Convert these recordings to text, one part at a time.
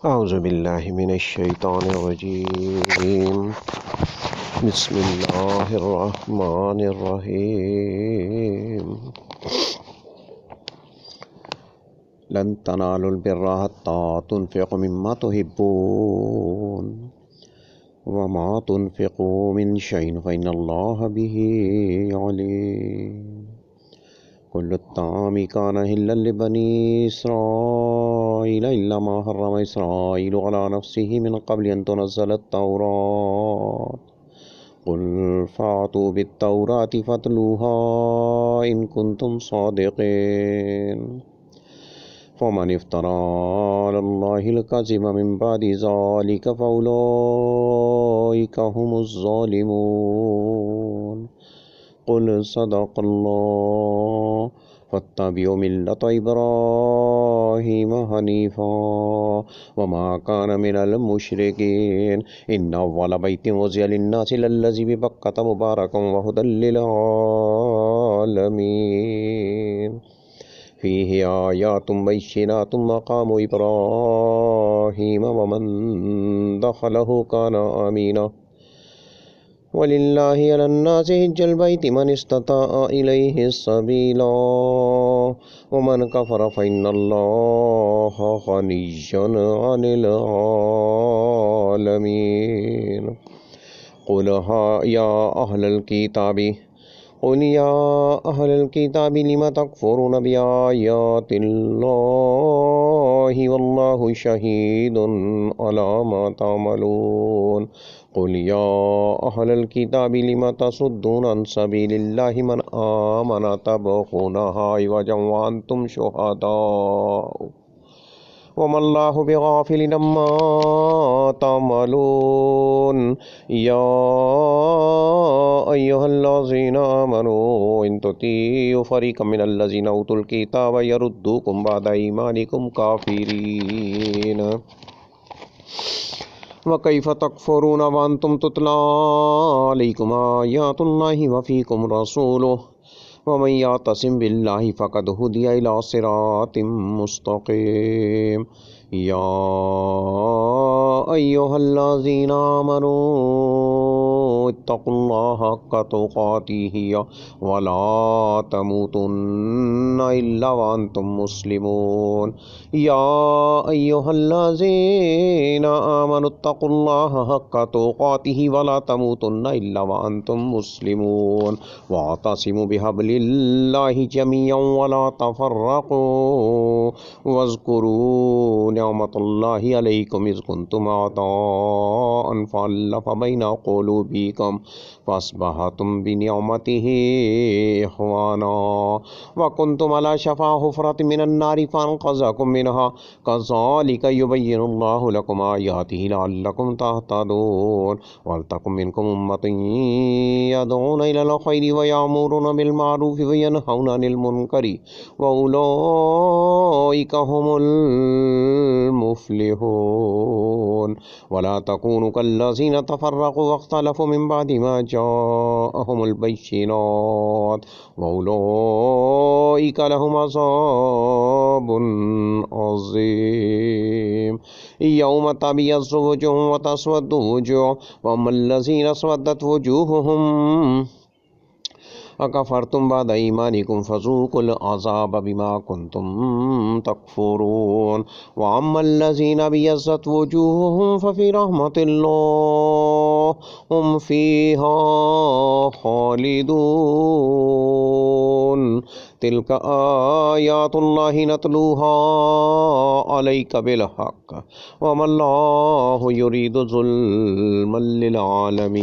अऊज़ुबिल्लाहि मिनश्शैतानिर्रजीम बिस्मिल्लाहिर्रहमानिर्रहीम लन तनालुल बिर्रा हत्ता तुनफ़िक़ू मिम्मा तुहिब्बून वमा तुनफ़िक़ू मिन शैइन फ़इन्नल्लाहा बिही अलीम। कुल्लु त्ताअमि कान हिल्लन लिबनी इस्राईल इल्ला मा हर्रम इस्राईलु अला नफ्सिही मिन क़ब्लि अन तुनज़्ज़लत तौरात कुल फ़ातू बित्तौराति फ़त्लूहा इन कुन्तुम सादिक़ीन। फ़मन इफ़्तरा अलल्लाहिल कज़िब मिन बअदि ज़ालिका फ़उलाइका हुमुज़ ज़ालिमून। कुल सदक़ल्लाह फ़त्तबिउ मिल्लत इब्राहीम हनीफ़ा वमा कान मिनल मुशरिकीन। इन्न अव्वल बैतिन वुज़िअ लिन्नासि लल्लज़ी बिबक्कत मुबारकन व हुदल लिल आलमीन। फ़ीहि आयातुम बय्यिनातुम मक़ामु इब्राहीम वमन दख़लहु कान आमीना। वलिल्लाहि अलन्नासि हिज्जुल बैति मन इस्तताअ इलैहि सबीला वमन कफ़र फ़इन्नल्लाहा ग़निय्युन अनिल आलमीन। क़ुल या अहलल किताबि क़ुल या अहलल किताबि लिम तकफ़ुरून बिआयातिल्लाहि वल्लाहु शहीदुन अला मा तअमलून। क़ुल या अहलल किताबि लिम तसुद्दून अन सबीलिल्लाहि मन आमन तबग़ूनहा इवजन व अंतुम शुहदाअ वमल्लाहु बिग़ाफ़िलिन अम्मा तअमलून। या अय्युहल्लज़ीना आमनू इन तुतीउ फ़रीक़म मिनल्लज़ीना ऊतुल किताब यरुद्दूकुम बअदा ईमानिकुम काफ़िरीन। व कैफ़ तकफ़ुरून व अंतुम तुतला अलैकुम आयातुल्लाहि व फ़ीकुम रसूलुहु वमन यअतसिम बिल्लाहि फ़क़द हुदिया इला सिरातिम मुस्तक़ीम। या अय्युहल्लज़ीना आमनू इत्तक़ुल्लाह हक़्क़ तुक़ातिहि व ला तमूतुन्न इल्ला व अंतुम मुस्लिमून। या अय्युहल्लज़ीना आमनु इत्तक़ुल्लाह हक़्क़ तुक़ातिहि व ला तमूतुन्न इल्ला व अंतुम मुस्लिमून। वातसिमू बिहब्लिल्लाहि जमीअन व ला तफ़र्रक़ू वज़्कुरू निअमतल्लाहि अलैकुम इज़ कुंतुम अअदाअन फ़अल्लफ़ बैन क़ुलूबिकुम फ़अस्बहतुम बिनिअमतिहि इख़वाना व कुंतुम अला शफ़ा हुफ़रतिन मिनन नारि फ़अन्क़ज़कुम मिनहा कज़ालिक युबय्यिनुल्लाहु लकुम आयातिहि लअल्लकुम तहतदून। वलतकुम मिनकुम उम्मतुन यदऊना इलल ख़ैरि व यअमुरूना बिल मारूफ़ि व यनहौना अनिल मुनकरि व उलाइका हुमुल मुफ़्लिहून। वला तकूनु कल्लज़ीना तफ़र्रक़ू वख्तलफ़ू मिन बअदि मा जाअहुमुल बय्यिनात व उलाइका लहुम अज़ाबुन अज़ीम। यौम तबियज़्ज़ु वुजूहुन व तस्वद्दु वुजूह व अम्मल्लज़ीना अस्वद्दत वुजूहुहुम अकफ़रतुम बअद ईमानिकुम फ़ज़ूक़ुल अज़ाब बिमा कुंतुम तकफ़ुरून। व अम्मल्लज़ीना अबियज़्ज़त वुजूहुहुम फ़फ़ी रहमतिल्लाह हुम फ़ीहा ख़ालिदून। तिल्क आयातुल्लाहि नतलूहा अलैका बिलहक़्क़ वमल्लाहु युरीदु ज़ुल्मन लिल आलमीन।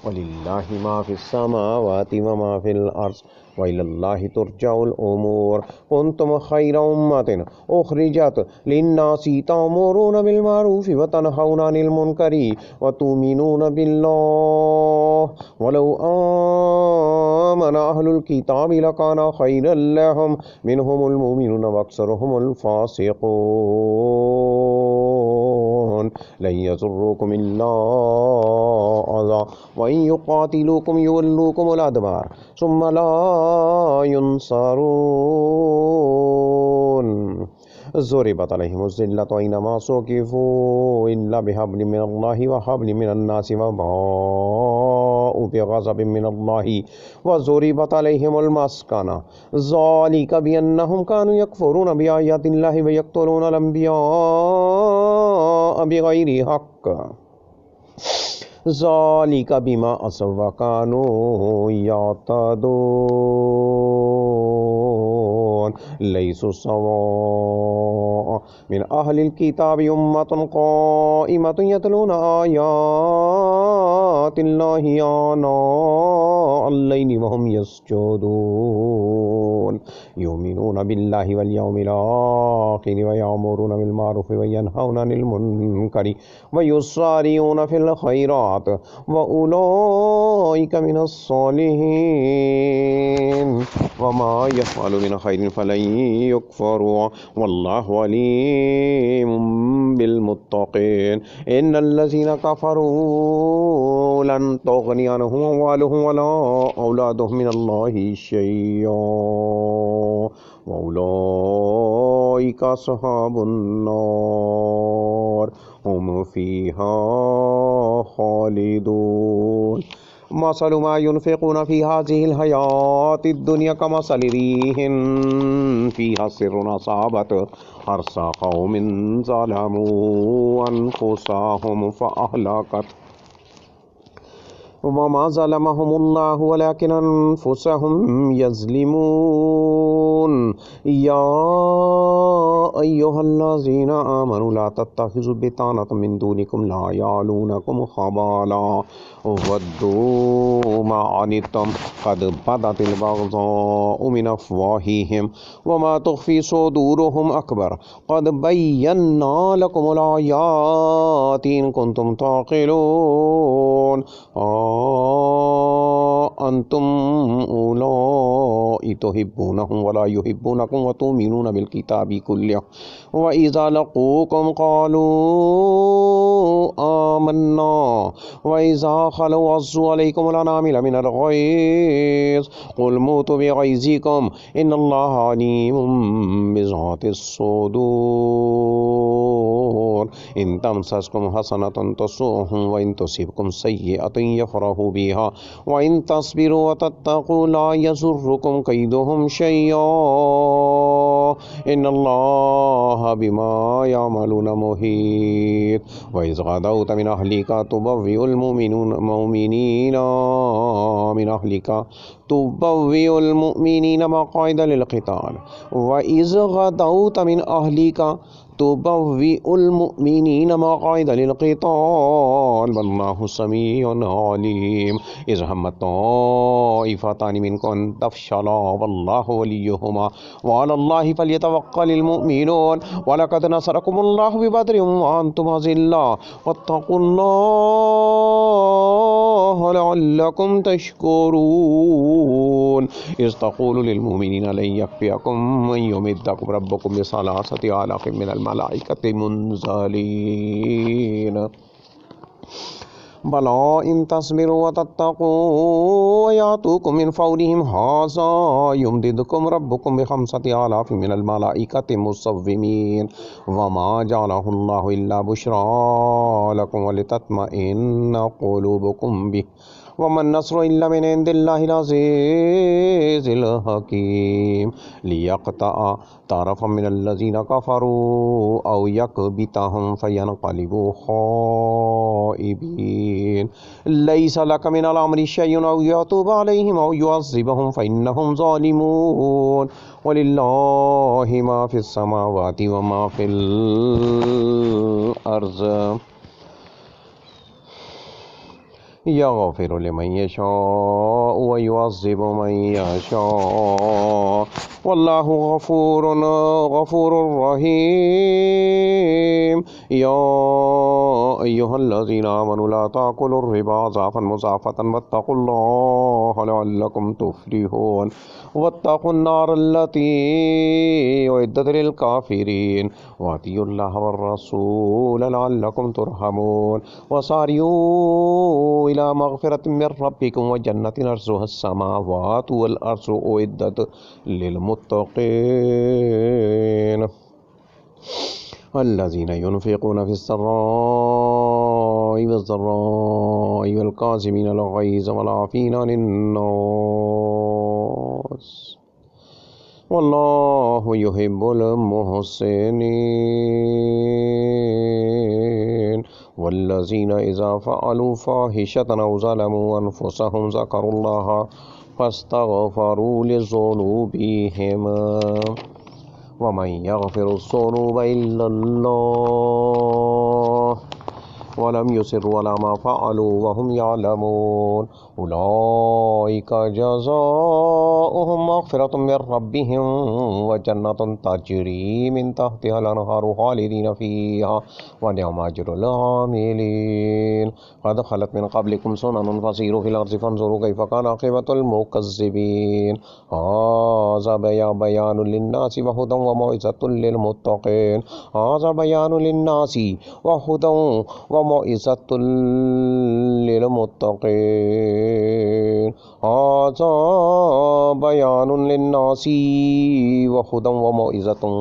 वलिल्लाहि मा फ़िस समावाति व मा फ़िल अर्ज़ व इलल्लाहि तुरजउल उमूर। कुंतुम खैरा उम्मतिन उख़रिजत लिन्नासि तअमुरूना बिल मारूफ़ि व तनहौना अनिल मुनकरि व तु'मिनूना बिल्लाह वलौ आमन अहलुल किताबि लकाना खैरन लहुम मिनहुमुल मुमिनून व अक्सरुहुमुल फ़ासिक़ून। लन यज़ुर्रुकुम इल्ला अज़ा व इन युक़ातिलूकुम युवल्लूकुमुल अदबार सुम्मा ला युनसरून। ज़ुरिबत अलैहिमुज़्ज़िल्लतु ऐनमा सुक़िफ़ू इल्ला बिहब्लिम मिनल्लाहि व हब्लिम मिनन्नासि व बाउ बिग़ज़बिम मिनल्लाहि व ज़ुरिबत अलैहिमुल मस्कना ज़ालिका बिअन्नहुम कानू यकफ़ुरूना बिआयातिल्लाहि व यक़्तुलूनल अंबिया बिग़ैरि हक़्क़ ज़ालिका बिमा असव व कानू यअतदून लैसु सवाअ मिन अहलिल किताबि उम्मतुन क़ाइमतुन यतलूना आयातिल्लाहि आनाअल लैलि व हुम यसजुदून युमिनूना बिल्लाहि वल यौमिल आखिरि व यअमुरूना बिल मारूफि व यनहौना अनिल मुनकरि व युसारिऊना फिल खैरात व उलाइका मिनस्सालिहीन व मा यफ़अलु मिन खैरिन फलन युकफ़रु वल्लाहु अलीमुम बिल मुत्तक़ीन इन्नल्लज़ीना कफ़रू लन तुग़नी अन्हुम अम्वालुहुम वला औलादुहुम मिनल्लाहि शैय्अन व उलाइका अस्हाबुन नार हुम फ़ीहा खालिदून मसलु मा युनफ़िक़ून फ़ी हाज़िहिल हयातिद दुनिया कमसलि रीहिन फ़ीहा सिर्रुन असाबत हर्सा क़ौमिन ज़लमू अन्फ़ुसहुम फ़अहलकत वमा ज़लमहुमुल्लाहु वलाकिन अन्फुसहुम यज़लिमून या अय्युहल्लज़ीना आमनु ला तत्तखिज़ु बितानतम मिन दूनिकुम ला यालूनकुम ख़बाला वद्दू मा अनित्तुम क़द बदतिल बग़ज़ाउ मिन अफ़वाहिहिम वमा तुख़फ़ी सुदूरुहुम अकबर क़द बय्यन्ना लकुमुल आयाति इन कुन्तुम ताक़िलून अंतुम उलाइ तुहिब्बूनहुम वला युहिब्बूनकुम व तुमिनून बिल किताबि कुल्लिहि व इज़ा लक़ूकुम क़ालू आमन्ना व इज़ा ख़लौ अज़्ज़ू अलैकुमुल अनामिल मिनल ग़ैज़ क़ुल मूतू बिग़ैज़िकुम इन्नल्लाहा अलीमुम बिज़ातिस सुदूर इन तमसस्कुम हसनतुन तसुहुम व इन तुसिबकुम सय्यअतुन यफ़रहू बिहा व इन तस्बिरू व तत्तक़ू ला यज़ुर्रुकुम कैदुहुम शैय्अन इन्नल्लाहा बिमा यअमलून मुहीत व इज़ ग़दौत मिन अहलिका तुबव्विउल मुमिनीना मक़ाइदा लिल-क़िताल व इज़ ग़दौत मिन अहलिका तुबव्विउल मुमिनीना मक़ाइदा लिल-क़िताल वल्लाहु समीउन अलीम इज़ हम्मत ताइफ़तानि मिनकुम अन तफ़शला वल्लाहु वलियुहुमा व अलल्लाहि फ़ल्यतवक्कलिल मुमिनून व लक़द नसरकुमुल्लाहु बिबद्रिन व अंतुम अज़िल्ला वत्तक़ुल्लाह लअल्लकुम तशकुरून इज़ तक़ूलु लिल मुमिनीना लन यकफ़ियकुम अन युमिद्दकुम रब्बुकुम बिसलासति आलाफ़िन मिनल मलाइकति मुनज़लिन बला इन तस्बिरू व तत्तक़ू व यातूकुम मिन फ़ौरिहिम हाज़ा युमदिदकुम रब्बुकुम बिख़म्सति आलाफ़िन मिनल मलाइकति मुसव्विमीन व मा जअलहुल्लाहु इल्ला बुश्रा लकुम व लितत्मइन्ना क़ुलूबुकुम बिहि वमन नस्रु इल्ला मिन इंदिल्लाहिल अज़ीज़िल हकीम लियक़तअ तरफ़म मिनल्लज़ीना कफ़रू औ यकबितहुम फ़यनक़लिबू ख़ाइबीन लैसा लक मिनल अम्रि शय्उन औ यतूब अलैहिम औ युअज़्ज़िबहुम फ़इन्नहुम ज़ालिमून वलिल्लाहि मा फ़िस समावाति व मा फ़िल अर्ज़ यग़फ़िरु लिमन यशाअ व युअज़्ज़िबु मन यशाअ वल्लाहु गफ़ूरुर रहीम या अय्युहल्लज़ीना आमनु ला ताकुलुर रिबा ज़अफ़न मुज़ाफ़तन वत्तक़ुल्लाह लअल्लकुम तुफ़्लिहून वत्तक़ुन नारल्लती उइद्दत लिल काफ़िरीन वअतियुल्लाह वर रसूल लअल्लकुम तुरहमून वसारिऊ इला मग़फ़िरतिन मिर रब्बिकुम व जन्नतिन अर्ज़ुहा अस्समावातु वल अर्ज़ु उइद्दत लिल मुत्तक़ीन वल्लज़ीना युनफ़िक़ूना फ़िस्सर्रा'i वज़्ज़र्रा'i वल्काज़िमीनल ग़ैज़ वल आफ़ीना अनिन्नास वल्लाहु युहिब्बुल मुहसिनीन। वल्लज़ीना इज़ा फ़अलू फ़ाहिशतन औ ज़लमू अनफ़ुसहुम ज़करुल्लाह फ़स्तग़फ़रू लिज़ुनूबिहिम वमन यग़फ़िरुज़्ज़ुनूब इल्लल्लाह वलम युसिर्रू अला मा फ़अलू वहुम यअलमून उलाइका जज़ाओहुम मग़फ़िरतुम मिर रब्बिहिम व जन्नतुन तजरी मिन तहतिहल अनहारु ख़ालिदीन फ़ीहा व निअम अज्रुल आमिलीन। क़द ख़लत मिन क़ब्लिकुम सुननुन फ़सीरू फ़िल अर्ज़ि फ़न्ज़ुरू कैफ़ कान आक़िबतुल मुकज़्ज़िबीन। हाज़ा बयानुन लिन्नासि व हुदन व मौइज़तुल लिलमुत्तक़ीन। हाज़ा बयानुन लिन्नासि व हुदन व मौइज़तुल लिलमुत्तक़ीन। हाज़ा बयानुन लिन्नासि व हुदन व मौइज़तुल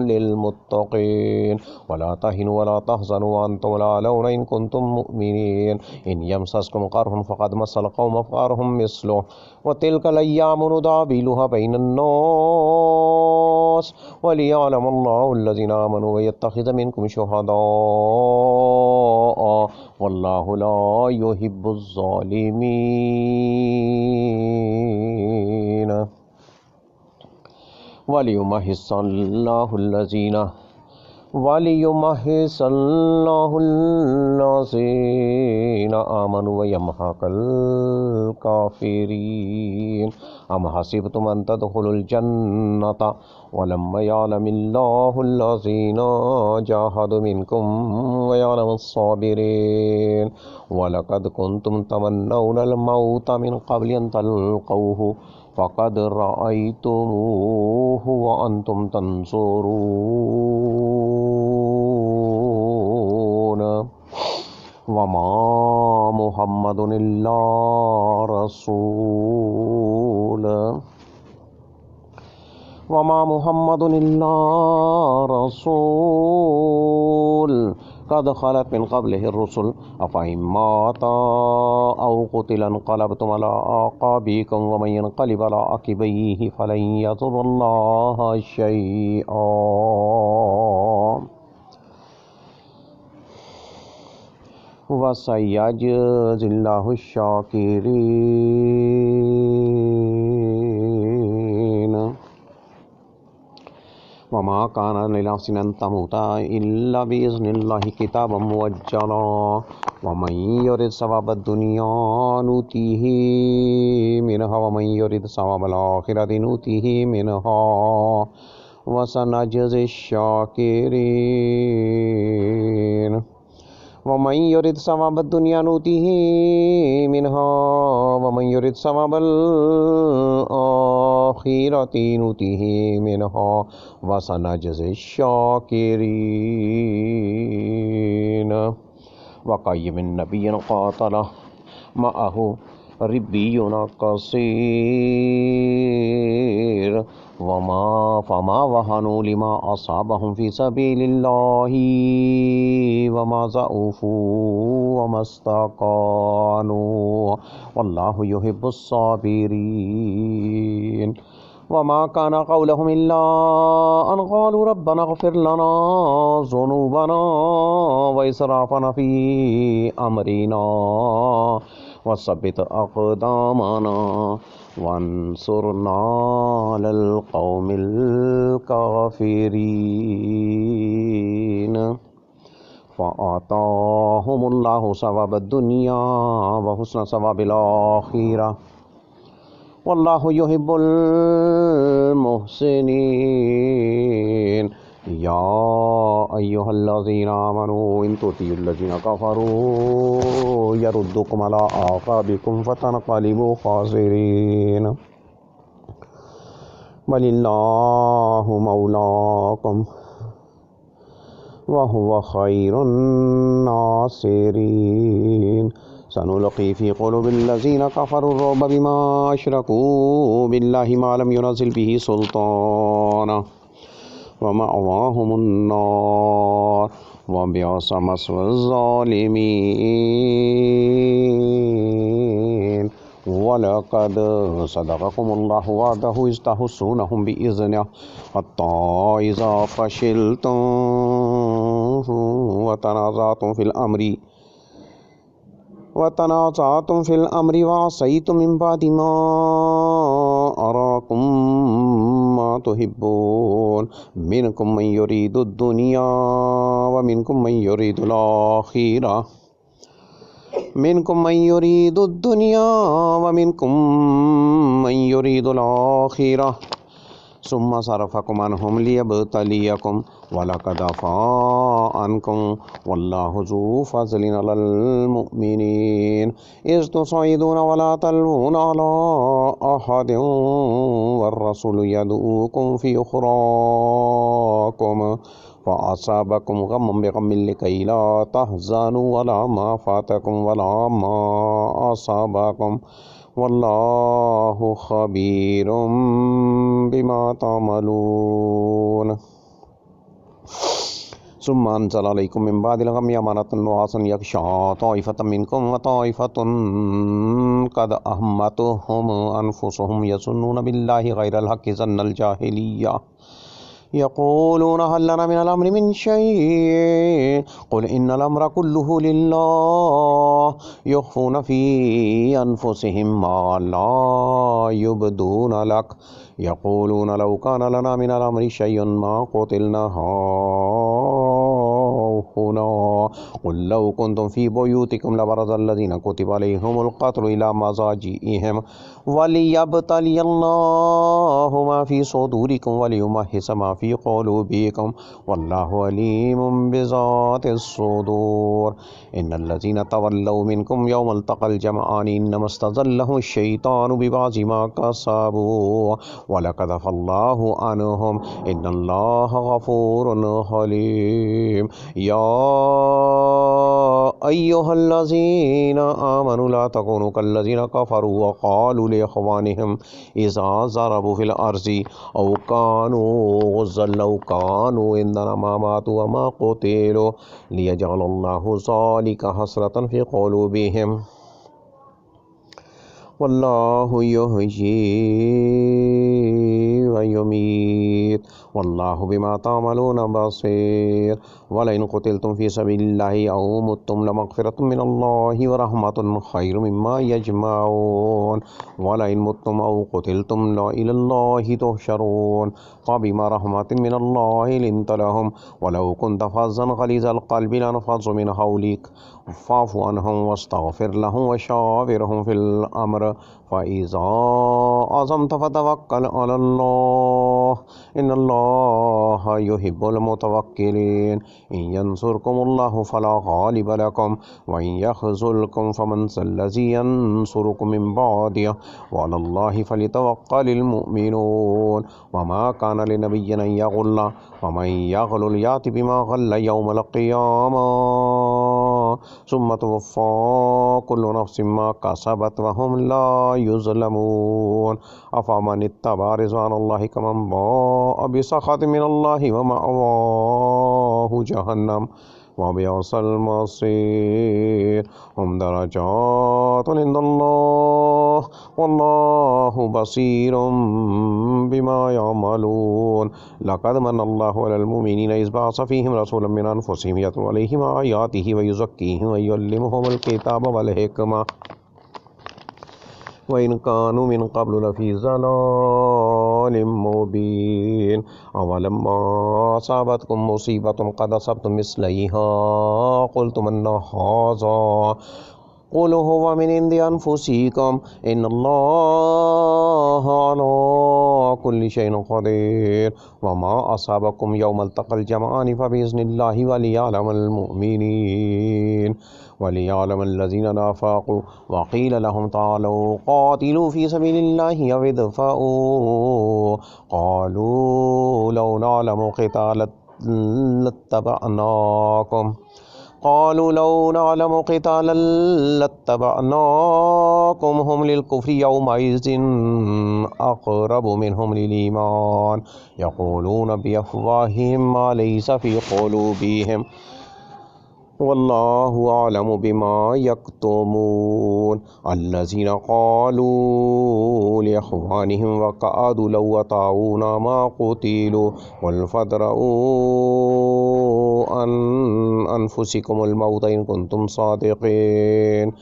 लिलमुत्तक़ीन। वला तहिनु वला तहज़नु व अंतुम अलौना इन कुंतुम मुमिनीन। इन यमसस्कुम क़र्हुन फ़क़द मस्सल क़ौम क़र्हुम मिस्लुहु व तिल्कल अय्यामु नुदाविलुहा बैनन्नास वलियअलमल्लाहु अल्लज़ीना आमनू व यत्तख़िज़ मिनकुम शुहदाअ वल्लाहु ला युहिब्बुज़ ज़ालिमीन। वलियुमहिस्सल्लाहुल्लज़ीना आमनू व यमहक़ल काफ़िरीन। अम हसिबतुम अन तदख़ुलुल जन्नता वलम्मा यअलमिल्लाहुल्लज़ीना जाहदू मिनकुम व यअलमुस्साबिरीन। वलक़द कुंतुम तमन्नौनल मौता मिन क़ब्लि अन तल्क़ौहु फ़क़द रअयतुमूहु व अंतुम तंज़ुरून। वमा मुहम्मदुन इल्ला रसूल वमा मुहम्मदुन इल्ला रसूल क़द ख़लत मिन क़ब्लिहि रुसुल अफ़इन माता औ क़ुतिला इंक़लबतुम अला आक़ाबिकुम व मन यन्क़लिब अला अक़िबैहि फ़लन यज़ुर्रल्लाह शैआ व सयजज़िल्लाहु शाकिरीन। वमा कान लिनफ्सिन अन तमूता इल्ला बिइज़्निल्लाहि किताबम मुअज्जला वमन युरिद सवाबद दुनिया नुतिहि मिनहा वमन युरिद सवाबल आखिरति नुतिहि मिनहा व सनजज़ि शाकिरीन। वमन युरिद सवाबद दुनिया नुतिहि मिनहा वमन युरिद सवाबल आखिरति नुतिहि मिनहा व सनजज़ि शाकिरीन। वकय्यिम मिन नबिय्यिन क़ातल मअहु रिब्बियुन कसीर फमा वहनु लिमा असाबहुम फ़ी सबीलिल्लाहि वमा ज़ऊफ़ू वमस्तकानू वल्लाहु युहिब्बुस साबिरीन। वमा कान क़ौलहुम इल्ला अन क़ालू रब्बना इग़फ़िर लना ज़ुनूबना व इसराफ़ना फ़ी अमरिना वसब्बित अक़दामना वंसुरना अलल क़ौमिल काफ़िरीन। फ़आताहुमुल्लाहु सवाबद दुनिया व हुस्न सवाबिल आखिरा वल्लाहु युहिब्बुल मुहसिनीन। या अय्युहल्लज़ीना आमनू इन तुतियुल्लज़ीना कफ़रू यरुद्दुकुम अला आक़ाबिकुम फ़तनक़लिबू ख़ासिरीन। बलिल्लाहु मौलाकुम व हुवा ख़ैरुन नासिरीन। सनुल्क़ी फ़ी क़ुलूबिल्लज़ीना कफ़रुर्रुअब बिमा अशरकू बिल्लाहि मा लम युनज़्ज़िल बिही सुल्ताना वमअवाहुमुन्नार वबिअस मस्वज़्ज़ालिमीन वलक़द सदक़कुमुल्लाहु वअदहु इज़ तहुस्सूनहुम बिइज़निहि हत्ता इज़ा फ़शिलतुम वतनाज़अतुम फ़िल अम्रि वअसैतुम मिन बअदि मा अराकुम मा तुहिब्बून मिनकुम मन युरीदुद दुनिया व मिनकुम मन युरीदुल आखिरह सुम्मा सरफ़कुम अन्हुम लियब्तलियकुम वलक़द अफ़ा अन्कुम वल्लाहु ज़ू फ़ज़लिन अलल मुअ्मिनीन इज़ तुसइदून वला तलवून अला अहदिन वर्रसूलु यदऊकुम फ़ी उख़राकुम फ़असाबकुम गम्मन बिग़म्मिन लिकई ला तहज़नू अला मा फ़ातकुम वला मा असाबकुम वल्लाहु ख़बीरुम बिमा तामलून सुम्मा अंज़ल अलैकुम मिन बादिल गम्मि अमानतन नुआसन यग़शा ताइफ़तम मिनकुम व ताइफ़तुन क़द अहम्मतहुम अनफ़ुसुहुम यज़ुन्नून बिल्लाहि ग़ैरल हक़्क़ि ज़न्नल जाहिलिय्या यक़ूलून हल लना मिनल अम्रि मिन शै'इन क़ुल इन्नल अम्रा कुल्लुहु लिल्लाह युख़्फ़ून फ़ी अनफ़ुसिहिम मा ला युब्दून लक यक़ूलून लौ कान लना मिनल अम्रि शै'उन मा क़ुतिलना हाहुना क़ुल लौ कुन्तुम फ़ी बुयूतिकुम लबरज़ल लज़ीना कुतिबा अलैहिमुल क़त्लु इला मज़ाजिइहिम वलियब्तलियल्लाहु मा फ़ी सुदूरिकुम वलियुमह्हिस मा फ़ी क़ुलूबिकुम वल्लाहु अलीमुम बिज़ातिस सुदूर इन्नल लज़ीना तवल्लव मिनकुम यौमल तक़ल जमआनि इन्नमस्तज़ल्लहुमुश शैतानु बिबाज़ि मा कसबू वलक़द अफ़ल्लाहु अन्हुम इन्नल्लाहा गफ़ूरुन हलीम या अय्युहल्लज़ीना आमनु ला तकूनु कल्लज़ीना कफ़रू व क़ालू लिइख़वानिहिम इज़ा ज़रबू फ़िल अर्ज़ि औ कानू गुज़्ज़न लौ कानू इंदना मा मातू व मा क़ुतिलू लियजअलल्लाहु ज़ालिका हसरतन फ़ी क़ुलूबिहिम वल्लाहु युहयी व युमीत वल्लाहु बिमा तामलून बसीर वलइन क़ुतिलतुम फ़ी सबीलिल्लाहि औ मुत्तुम लमग़फ़िरतुम मिनल्लाहि व रहमतुन ख़ैरुम मिम्मा यजमऊन वलइन मुत्तुम औ क़ुतिलतुम इलल्लाहि तुहशरून फ़बिमा रहमतिन मिनल्लाहि लिन्त लहुम वलौ कुन्त फ़ज़्ज़न ग़लीज़ल क़ल्बि लन्फ़ज़्ज़ू मिन हव्लिक फ़अफ़ु अन्हुम वस्तग़फ़िर लहुम वशाविरहुम फ़िल अम्र फ़इज़ा अज़म्त फ़तवक्कल अलल्लाह इन्नल्लाहा युहिब्बुल मुतवक्किलीन इन यंसुरकुमुल्लाहु फ़ला ग़ालिब लकुम व इन यख़्ज़ुलकुम फ़मन ज़ल्लज़ी यंसुरुकुम मिन बअदिहि व अलल्लाहि फ़लियतवक्कलिल मुअ्मिनून वमा कान लिनबिय्यिन अन यग़ुल्ल वमन यग़्लुल याति बिमा ग़ल्ल यौमल क़ियामह सुम्मा तुवफ़्फ़ा कुल्लु नफ़्सिन मा कसबत व हुम ला युज़लमून अफ़मन इत्तबअ रिज़वानल्लाहि कमन बाअ बिसख़तिन मिनल्लाहि व मअवाहु जहन्नम व बिअसल मसीर हुम दरजातुन इंदल्लाह वल्लाहु बसीरुम बिमा यअमलून लक़द मन्नल्लाहु अलल मुमिनीना इज़ बअस फ़ीहिम रसूलन मिन अनफ़ुसिहिम यतलू अलैहिम आयातिहि व युज़क्कीहिम व युअल्लिमुहुमुल किताब वल हिकमह व इन कानू मिन क़ब्लु लफ़ी ज़लालिम मुबीन अवलम्मा असाबतकुम मुसीबतुन क़द असबतुम मिस्लैहा क़ुल्तुम अन्ना हाज़ा क़ुल हुव मिन इंदि अनफ़ुसिकुम इन्नल्लाहा अला कुल्लि शैइन क़दीर वमा असाबकुम यौमल तक़ल जमआनि फ़बिइज़्निल्लाहि वलियअलमल मुअ्मिनीन वलियअलमल लज़ीना नाफ़क़ू वक़ील लहुम तालू क़ातिलू फ़ी सबीलिल्लाहि अव इदफ़अू क़ालू लौ नअलमु क़ितालन लत्तबअनाकुम क़ालू लौ नअलमु क़ितालन लत्तबअनाकुम हुम लिल-कुफ़्रि यौमइज़िन अक़रबु मिनहुम लिल-ईमान यक़ूलून बिअफ़वाहिहिम मा लैसा फ़ी क़ुलूबिहिम वल्लाहु अअलमु बिमा यक्तुमून अल्लज़ीना क़ालू लिइख़वानिहिम वक़अदू लौ अताऊना मा क़ुतिलू क़ुल फ़द्रऊ अन अनफ़ुसिकुमुल मौत इन कुन्तुम सादिक़ीन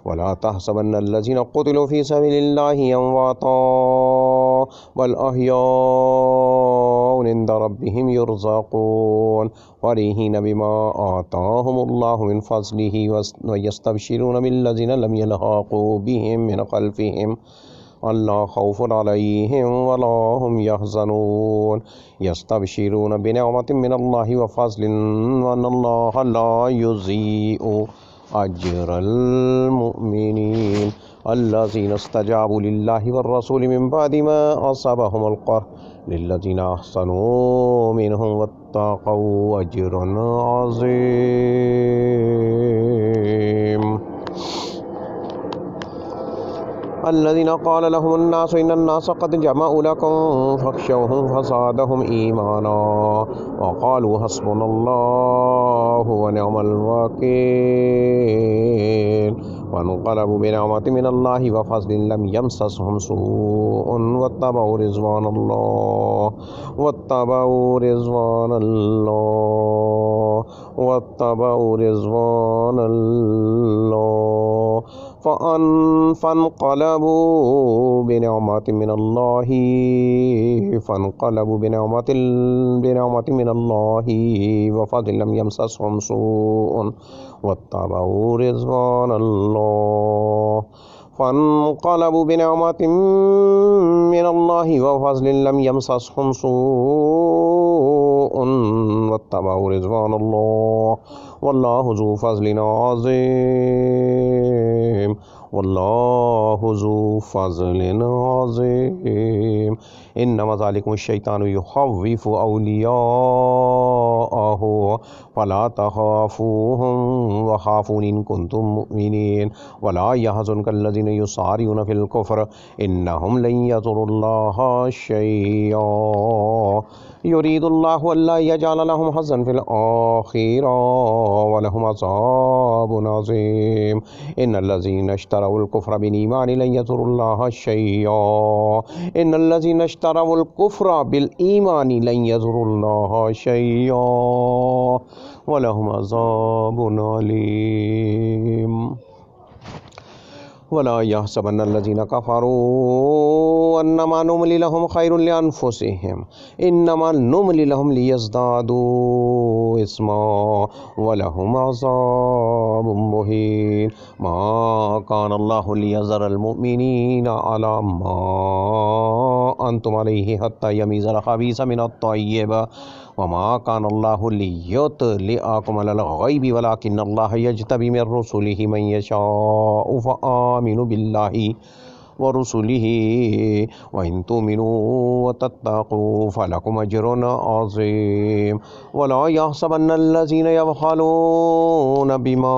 वला तहसबन्नल्लज़ीना क़ुतिलू फ़ी सबीलिल्लाहि अमवाता बल अह्याउन इंद रब्बिहिम युरज़क़ून फ़रीहीन बिमा आताहुमुल्लाहु मिन फ़ज़लिहि वयस्तबशिरून बिल्लज़ीना लम यल्हक़ू बिहिम मिन ख़ल्फ़िहिम अल्ला खौफ़ुन अलैहिम वला हुम यहज़नून यस्तबशिरून बिनिअमतिन मिनल्लाहि व फ़ज़लिन व अन्नल्लाहा ला युज़ीअु अज्रल मुमिनीन अल्लज़ीना इस्तजाबू लिल्लाहि वर्रसूलि मिन बअदि मा असाबहुमुल क़र्ह लिल्लज़ीना अहसनू मिनहुम वत्तक़ौ अज्रुन अज़ीम अल्लज़ीना क़ाल लहुमुन्नासु इन्नन्नास क़द जमअू लकुम फ़ख़शवहुम फ़ज़ादहुम ईमाना व क़ालू हस्बुनल्लाहु व निअमल वकील वन्क़लबू बिनिअमतिन मिनल्लाहि व फ़ज़लिन लम यमससहुम सूअन वत्तबऊ रिज़वानल्लाह फ़न्क़लबू बिनिअमतिन मिनल्लाहि व फ़ज़लिन लम यमससहुम सूअन वत्तबऊ रिज़वानल्लाह फ़न्क़लबू बिनिअमतिन मिनल्लाहि व फ़ज़लिन लम यमससहुम सूअन वत्तबऊ रिज़वानल्लाह वल्लाहु ज़ू फ़ज़लिन अज़ीम वल्लाहु ज़ू फ़ज़लिन अज़ीम इन्नमा ज़ालिकुमुश्शैतानु युख़व्विफ़ु औलियाअहु फ़ला तख़ाफ़ूहुम वख़ाफ़ूनी इन कुन्तुम मुमिनीन वला यहज़ुनकल्लज़ीना युसारिऊन फ़िल कुफ़्र इन्नहुम लन यज़ुरुल्लाहा शैय्या युरीदुल्लाहु अल्ला यजअल लहुम हज़्ज़न फ़िल आख़िरा व लहुम अज़ाबुन अज़ीम इन्नल्लज़ीना इश्तरौल कुफ़्र बिल ईमानि लन यज़ुरुल्लाहा शैय्या इन्नल्लज़ीना इश्तरौल कुफ़्र बिल ईमानि लन यज़ुरुल्लाहा शैय्या व लहुम अज़ाबुन अलीम वला यहसबन्नल्लज़ीना कफ़रू अन्नमा नुमली लहुम खैरुल लिअन्फुसिहिम इन्नमा नुमली लहुम लियज़दादू इस्मा वलहुम अज़ाबुम मुहीन मा कानल्लाहु लियज़रल मुमिनीना अला मा अंतुम अलैहि हत्ता यमीज़ल ख़बीसा मिनत तय्यिब वमा कानल्लाहु लियुत्लिअकुम अलल ग़ैबि वलाकिन्नल्लाह यज्तबी मिर रुसुलिहि मन यशाअु फ़आमिनु बिल्लाहि व रुसुलिहि व इन तुमिनु व तत्तक़ू फ़लकुम अज्रुन अज़ीम वला यहसबन्नल्लज़ीना यबख़लून बिमा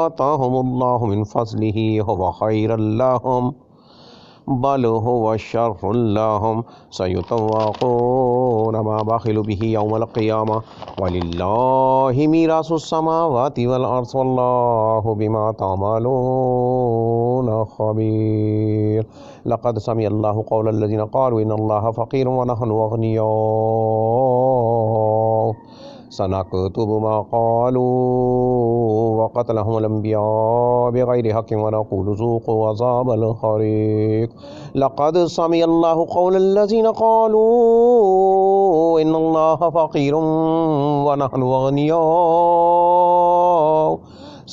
आताहुमुल्लाहु मिन फ़ज़लिहि हुव ख़ैरल लहुम बल हुव शर्रुल लहुम सयुतव्वक़ून मा बख़िलू बिही यौमल क़ियामह वलिल्लाहि मीरासुस समावाति वल अर्ज़ वल्लाहु बिमा तअमलून ख़बीर लक़द समिअल्लाहु क़ौलल्लज़ीना क़ालू इन्नल्लाहा फ़क़ीरुन व नहनु अग़निया सनक्तुबु मा क़ालू व क़तलहुमुल अंबिया बिग़ैरि हक़्क़िन व नक़ूलु ज़ूक़ू अज़ाबल हरीक़ लक़द समिअल्लाहु क़ौलल्लज़ीना क़ालू इन्नल्लाहा फ़क़ीरुन व नहनु अग़निया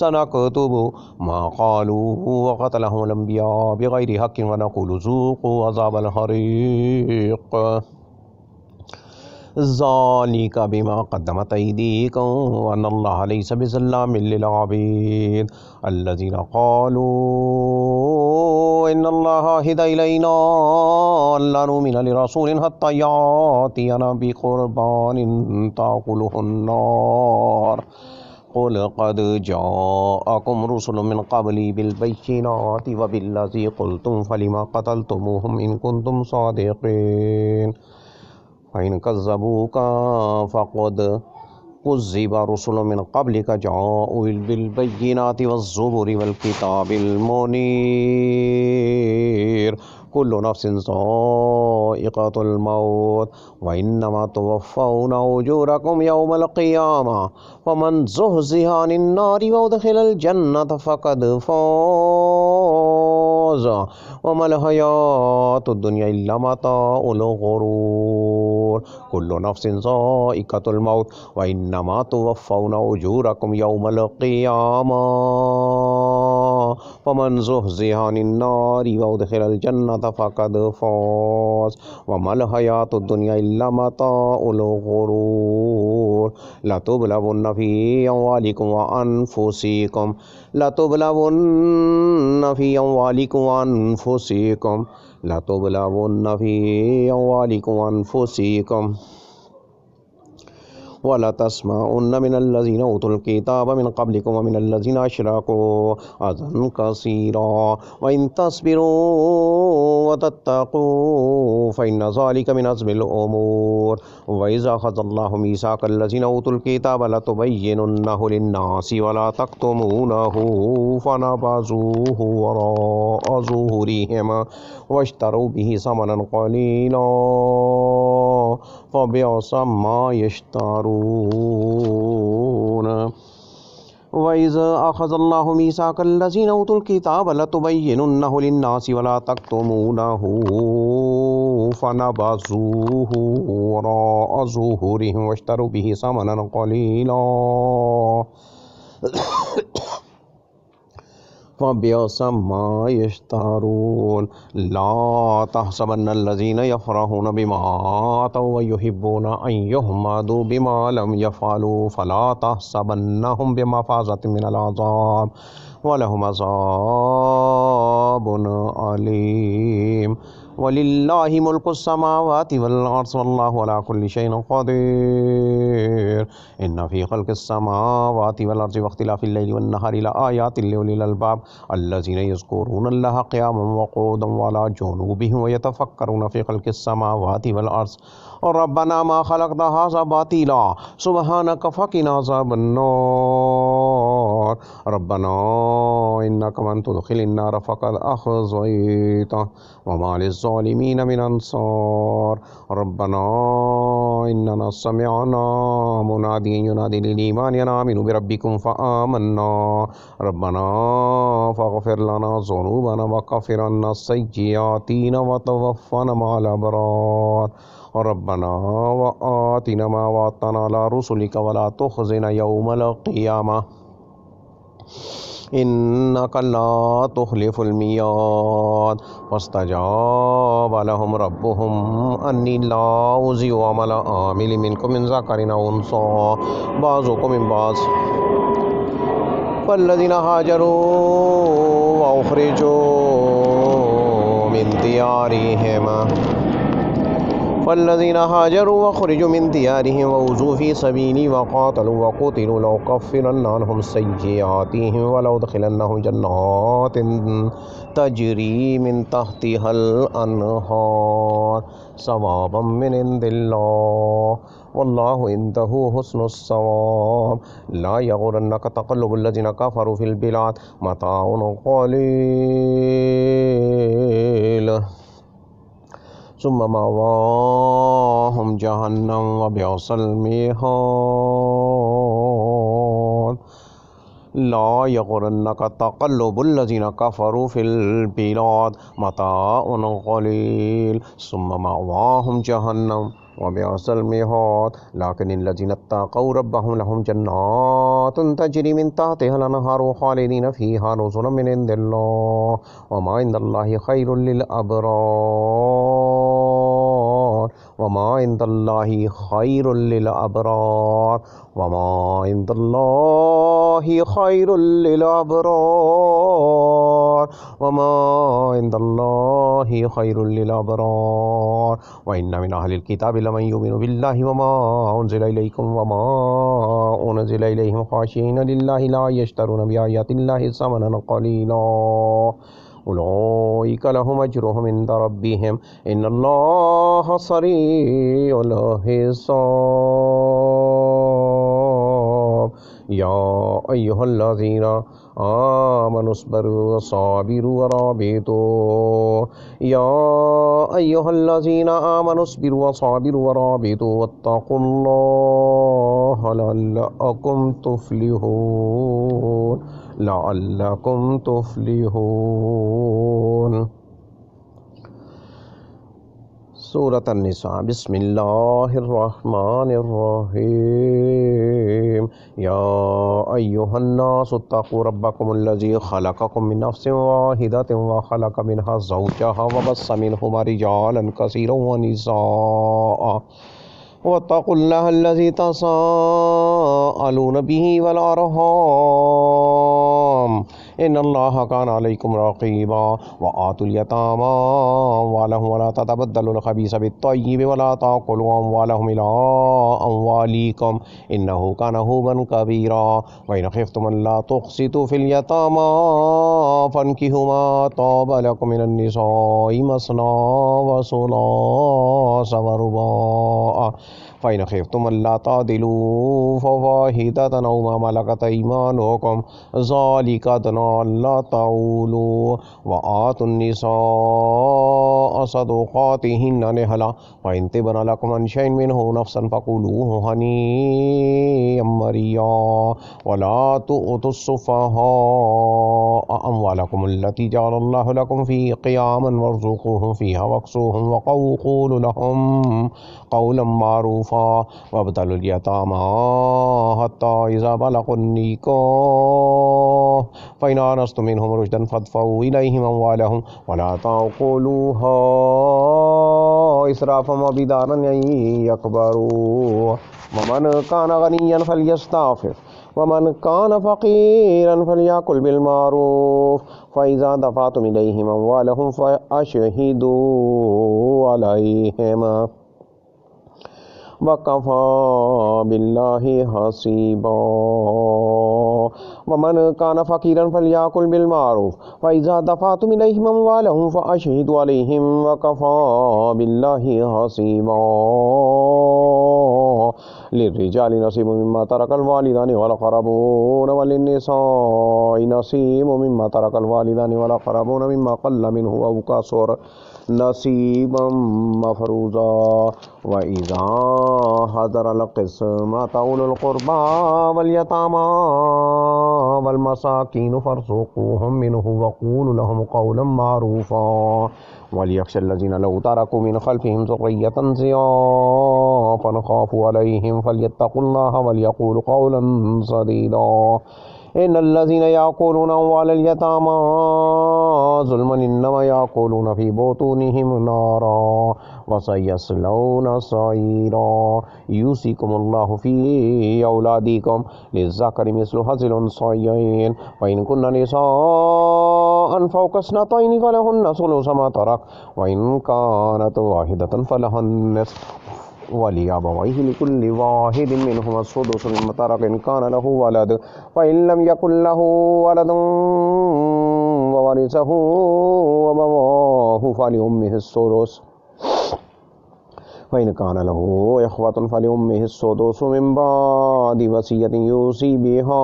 सनक्तुबु मा क़ालू व क़तलहुमुल अंबिया बिग़ैरि हक़्क़िन व नक़ूलु ज़ूक़ू अज़ाबल हरीक़ ज़ालिका बिमा क़द्दमत अयदीकुम व अन्नल्लाहा लैसा बिज़ल्लामिल लिल आबीद अल्लज़ीना क़ालू इन्नल्लाहा हिदा इलैना अल्ला नुमिना लिरसूलिन हत्ता यातियना बिक़ुरबानिन ताकुलुहुन नार क़ुल क़द जाअकुम रुसुलुम मिन क़ब्ली बिलबय्यिनाति व बिल्लज़ी क़ुल्तुम फ़लिमा क़तलतुमूहुम इन कुंतुम सादिक़ीन फ़इन कज़्ज़बूका फ़क़द कुज़्ज़िबा रुसुलुम मिन क़ब्लिका जाऊ बिलबय्यिनाति वज़्ज़ुबुरि वल्किताबिल मुनीर कुल्लु नफ्सिन ज़ाइक़तुल मौत व इन्नमा तुवफ़्फ़ौना उजूरकुम यौमल क़ियामा फ़मन ज़ुहज़िहा अनिन नारि व उदख़िलल जन्नत फ़क़द फ़ाज़ वमल हयातुद दुनिया इल्ला मताउल गुरूर कुल्लु नफ्सिन ज़ाइक़तुल मौत व इन्नमा तुवफ़्फ़ौना उजूरकुम यौमल क़ियामा फ़मन ज़ुहज़िहा अनिन नारि व उदख़िलल जन्नत फ़क़द फ़ाज़ वमल हयातुद दुनिया इल्ला मताउल गुरूर लतुब्लवुन्न फ़ी अम्वालिकुम व अनफुसिकुम लतुब्लवुन्न फ़ी अम्वालिकुम व अनफुसिकुम लतुब्लवुन्न फ़ी अम्वालिकुम व अनफुसिकुम वलतस्मउन्न मिनल्लज़ीना उतुल किताब मिन क़ब्लिकुम व मिनल्लज़ीना अशरकू अज़न कसीरा व इन तस्बिरू व तत्तक़ू फ़इन्न ज़ालिका मिन अज़्मिल उमूर व इज़ा अख़ज़ल्लाहु मीसाक़ल्लज़ीना उतुल किताब लतुबय्यिनुन्नहु लिन्नासि व ला तक्तुमूनहु फ़नबज़ूहु वराअ ज़ुहूरिहिम वश्तरौ बिही समनन क़लीला फ़बिअसा मा यश्तरून वइज़ अख़ज़ल्लाहु मीसाक़ल्लज़ीना उतुल किताब लतुबय्यिनुन्नहु लिन्नासि व ला तक्तुमूनहु फ़नबज़ूहु वराअ ज़ुहूरिहिम वश्तरौ बिही समनन क़लीला फ़बिअसा मा यश्तरून ला तहसबन्नल्लज़ीना यफ़रहून बिमा अतौ व युहिब्बूना अन युहमदू बिमा लम यफ़अलू फ़ला तहसबन्नहुम बिमफ़ाज़तिन मिनल अज़ाब व लहुम अज़ाबुन अलीम वलिल्लाहि मुल्कुस समावाति वल अर्ज़ि वल्लाहु अला कुल्लि शैइन क़दीर इन्न फ़ी ख़ल्क़िस समावाति वल अर्ज़ि वख्तिलाफ़िल लैलि वन नहारि लआयातिन लिउलिल अलबाब अल्लज़ीना यज़्कुरूनल्लाहा क़ियामन व क़ुऊदन व अला जुनूबिहिम व यतफ़क्करूना फ़ी ख़ल्क़िस समावाति वल अर्ज़ि रब्बना मा ख़लक़्त हाज़ा बातिला सुब्हानक फ़क़िना अज़ाबन्नार रब्बना इन्नका मन तुदख़िलिन नार फ़क़द अख़ज़यतहु व मा लिज़्ज़ालिमीन मिन अंसार रब्बना इन्नना समिअना मुनादियन युनादि लिल ईमानि अन आमिनू बिरब्बिकुम फ़आमन्ना रब्बना फ़ग़फ़िर लना ज़ुनूबना व कफ़्फ़िर अन्ना सय्यिआतिना व तवफ़्फ़ना मअल अबरार रब्बना व आतिना मा वअदतना अला रुसुलिका व ला तुख़ज़िना यौमल क़ियामह इन्नका ला तुख़्लिफ़ुल मियाद फ़स्तजाब लहुम रब्बुहुम अन्नी ला उज़िउ अमल आमिलिन मिनकुम मिन ज़करिन औ उन्सा बाज़ुकुम मिन बाज़ फ़ल्लज़ीना हाजरू व उख़रिजू मिन दियारिहिम फ़ल्लज़ीना हाजरू व उख़रिजू मिन दियारिहिम व उज़ू फ़ी सबीली व क़ातलू व क़ुतिलू लउकफ़्फ़िरन्ना अन्हुम सय्यिआतिहिम व लउदख़िलन्नहुम जन्नातिन तजरी मिन तहतिहल अन्हार सवाबम मिन इंदिल्लाह वल्लाहु इंदहु हुस्नुस सवाब ला यग़ुरन्नका तक़ल्लुबुल्लज़ीना कफ़रू फ़िल बिलाद मताउन क़लील सुम्मा मअवाहुम जहन्नम व बिअसल मिहाद ला यग़ुरन्नका तक़ल्लुबुल्लज़ीना कफ़रू फ़िल बिलाद मताउन क़लील सुम्मा मअवाहुम जहन्नम व बिअसल मिहाद लाकिनिल्लज़ीना इत्तक़ौ रब्बहुम लहुम जन्नातुन तजरी मिन तहतिहल अन्हारु ख़ालिदीन फ़ीहा नुज़ुलन मिन इंदिल्लाह व मा इंदल्लाहि ख़ैरुल लिल अबरार व वमा इंदल्लाहि खैरुल लिल अबरार वमा इंदल्लाहि खैरुल लिल अबरार वमा इंदल्लाहि खैरुल लिल अबरार व इन्ना मिन अहलिल किताबि लमन युमिनु बिल्लाहि वमा उनज़िला इलैकुम वमा उनज़िला इलैहिम खाशिईन लिल्लाहि ला यश्तरूना बिआयातिल्लाहि समनन क़लीला उलाइका लहुम अज्रुहुम इंदा रब्बिहिम इन्नल्लाहा सरीउल हिसाब या अय्युहल्लज़ीना आमनुस्बिरु वसाबिरु वराबितु या अय्युहल्लज़ीना आमनुस्बिरु वसाबिरु वराबितु वत्तक़ुल्लाहा लअल्लकुम तुफ्लिहून। सूरत अन्निसा बिस्मिल्लाहिर्रहमानिर्रहीम या अय्युहन्नासुत्तक़ू रब्बकुमुल्लज़ी खलक़कुम मिन नफ्सिन वाहिदतिन व खलक़ मिनहा ज़ौजहा व बस्स मिनहुमा रिजालन कसीरन व निसाअ वत्तक़ुल्लाह अल्लज़ी तसाअलून बिही वल अर्हाम इन्नल्लाहा काना अलैकुम रक़ीबा व आतुल यतामा अम्वालहुम वला ततबद्दलुल खबीसा बित्तय्यिबि वला ताकुलू अम्वालहुम इला अम्वालिकुम इन्नहु काना हुबन कबीरा व इन खिफ्तुम अल्ला तुक़सितू फिल यतामा फन्किहू मा ताबा लकुम मिनन निसाइ मस्ना व सुलास व रुबा फ़इन खिफ्तुम अल्ला तादिलू फ़वाहिदतन औ मा मलकत अयमानुकुम ज़ालिका अदना अल्ला ताऊलू व आतुन निसाअ सदुक़ातिहिन्ना निहला फ़इन तिबना लकुम अन शैइन मिन्हु नफ़्सन फ़कुलूहु हनीअम मरिया वला तुअतुस सुफ़हाअ अम्वालकुम अल्लती जअलल्लाहु लकुम फ़ी क़ियामन वरज़ुक़ूहुम फ़ीहा वक्सूहुम वक़ूलू लहुम क़ौलन मारूफ़ा वब्तलुल यतामा हत्ता इज़ा बलगुन निकाह फ़इन आनस्तुम मिनहुम रुश्दन फ़दफ़ऊ इलैहिम अम्वालहुम वला ताकुलूहा इसराफ़न व बिदारन अन यकबरू वमन कान गनिय्यन फ़ल्यस्तअफ़िफ़ वमन कान फ़क़ीरन फ़लयकुल बिलमारूफ़ फ़इज़ा दफ़अतुम इलैहिम अम्वालहुम फ़अशहिदू अलैहिम वकफ़ा बिल्लाहि हसीबा वमन कान फ़क़ीरन फ़लयकुल बिलमारूफ़ फ़इज़ा दफ़अतुम इलैहिम अम्वालहुम फ़अशहिदू अलैहिम वकफ़ा बिल्लाहि हसीबा लिर्रिजालि नसीबुम मिम्मा तरकल वालिदानि वल अक़रबून वलिन्निसाइ नसीबुम मिम्मा तरकल वालिदानि वल अक़रबून मिम्मा क़ल्ल मिन्हु औ कसुर नसीबम मफ़रूज़ा व इज़ा हज़रल क़िस्मत उलुल क़ुरबा वल यतामा वल मसाकीन फ़र्ज़ुक़ूहुम मिन्हु वक़ूलू लहुम क़ौलन मारूफ़ा वलियख़शल्लज़ीना लौ तरकू मिन ख़ल्फ़िहिम ज़ुर्रिय्यतन ज़िआफ़न ख़ाफ़ू अलैहिम फ़ल्यत्तक़ुल्लाह वलियक़ूलू क़ौलन सदीदा इन्नल्लज़ीना याकुलूना अम्वालल यतामा ज़ुल्मन इन्नमा याकुलूना फ़ी बुतूनिहिम नारा वसयस्लौना सईरा यूसिकुमुल्लाहु फ़ी औलादिकुम लिज़्ज़करि मिस्लु हज़्ज़िल उन्सयैन फ़इन कुन्ना निसाअन फ़ौक़ इस्नतैनि फ़लहुन्न सुलुसु मा तरक वइन कानत वाहिदतन फ़लहन निस्फ़ वलिअबवैहि लिकुल्लि वाहिदिन मिन्हुमा अस्सुदुसु मिम्मा तरक इन कान लहु वलद फ़इन लम यकुन लहु वलदुन ववरिसहु अबवाहु फ़लिउम्मिहि अस्सुदुस फ़इन कान लहु इख़्वतुन फ़लिउम्मिहि अस्सुदुसु मिन बअदि वसिय्यतिन यूसी बिहा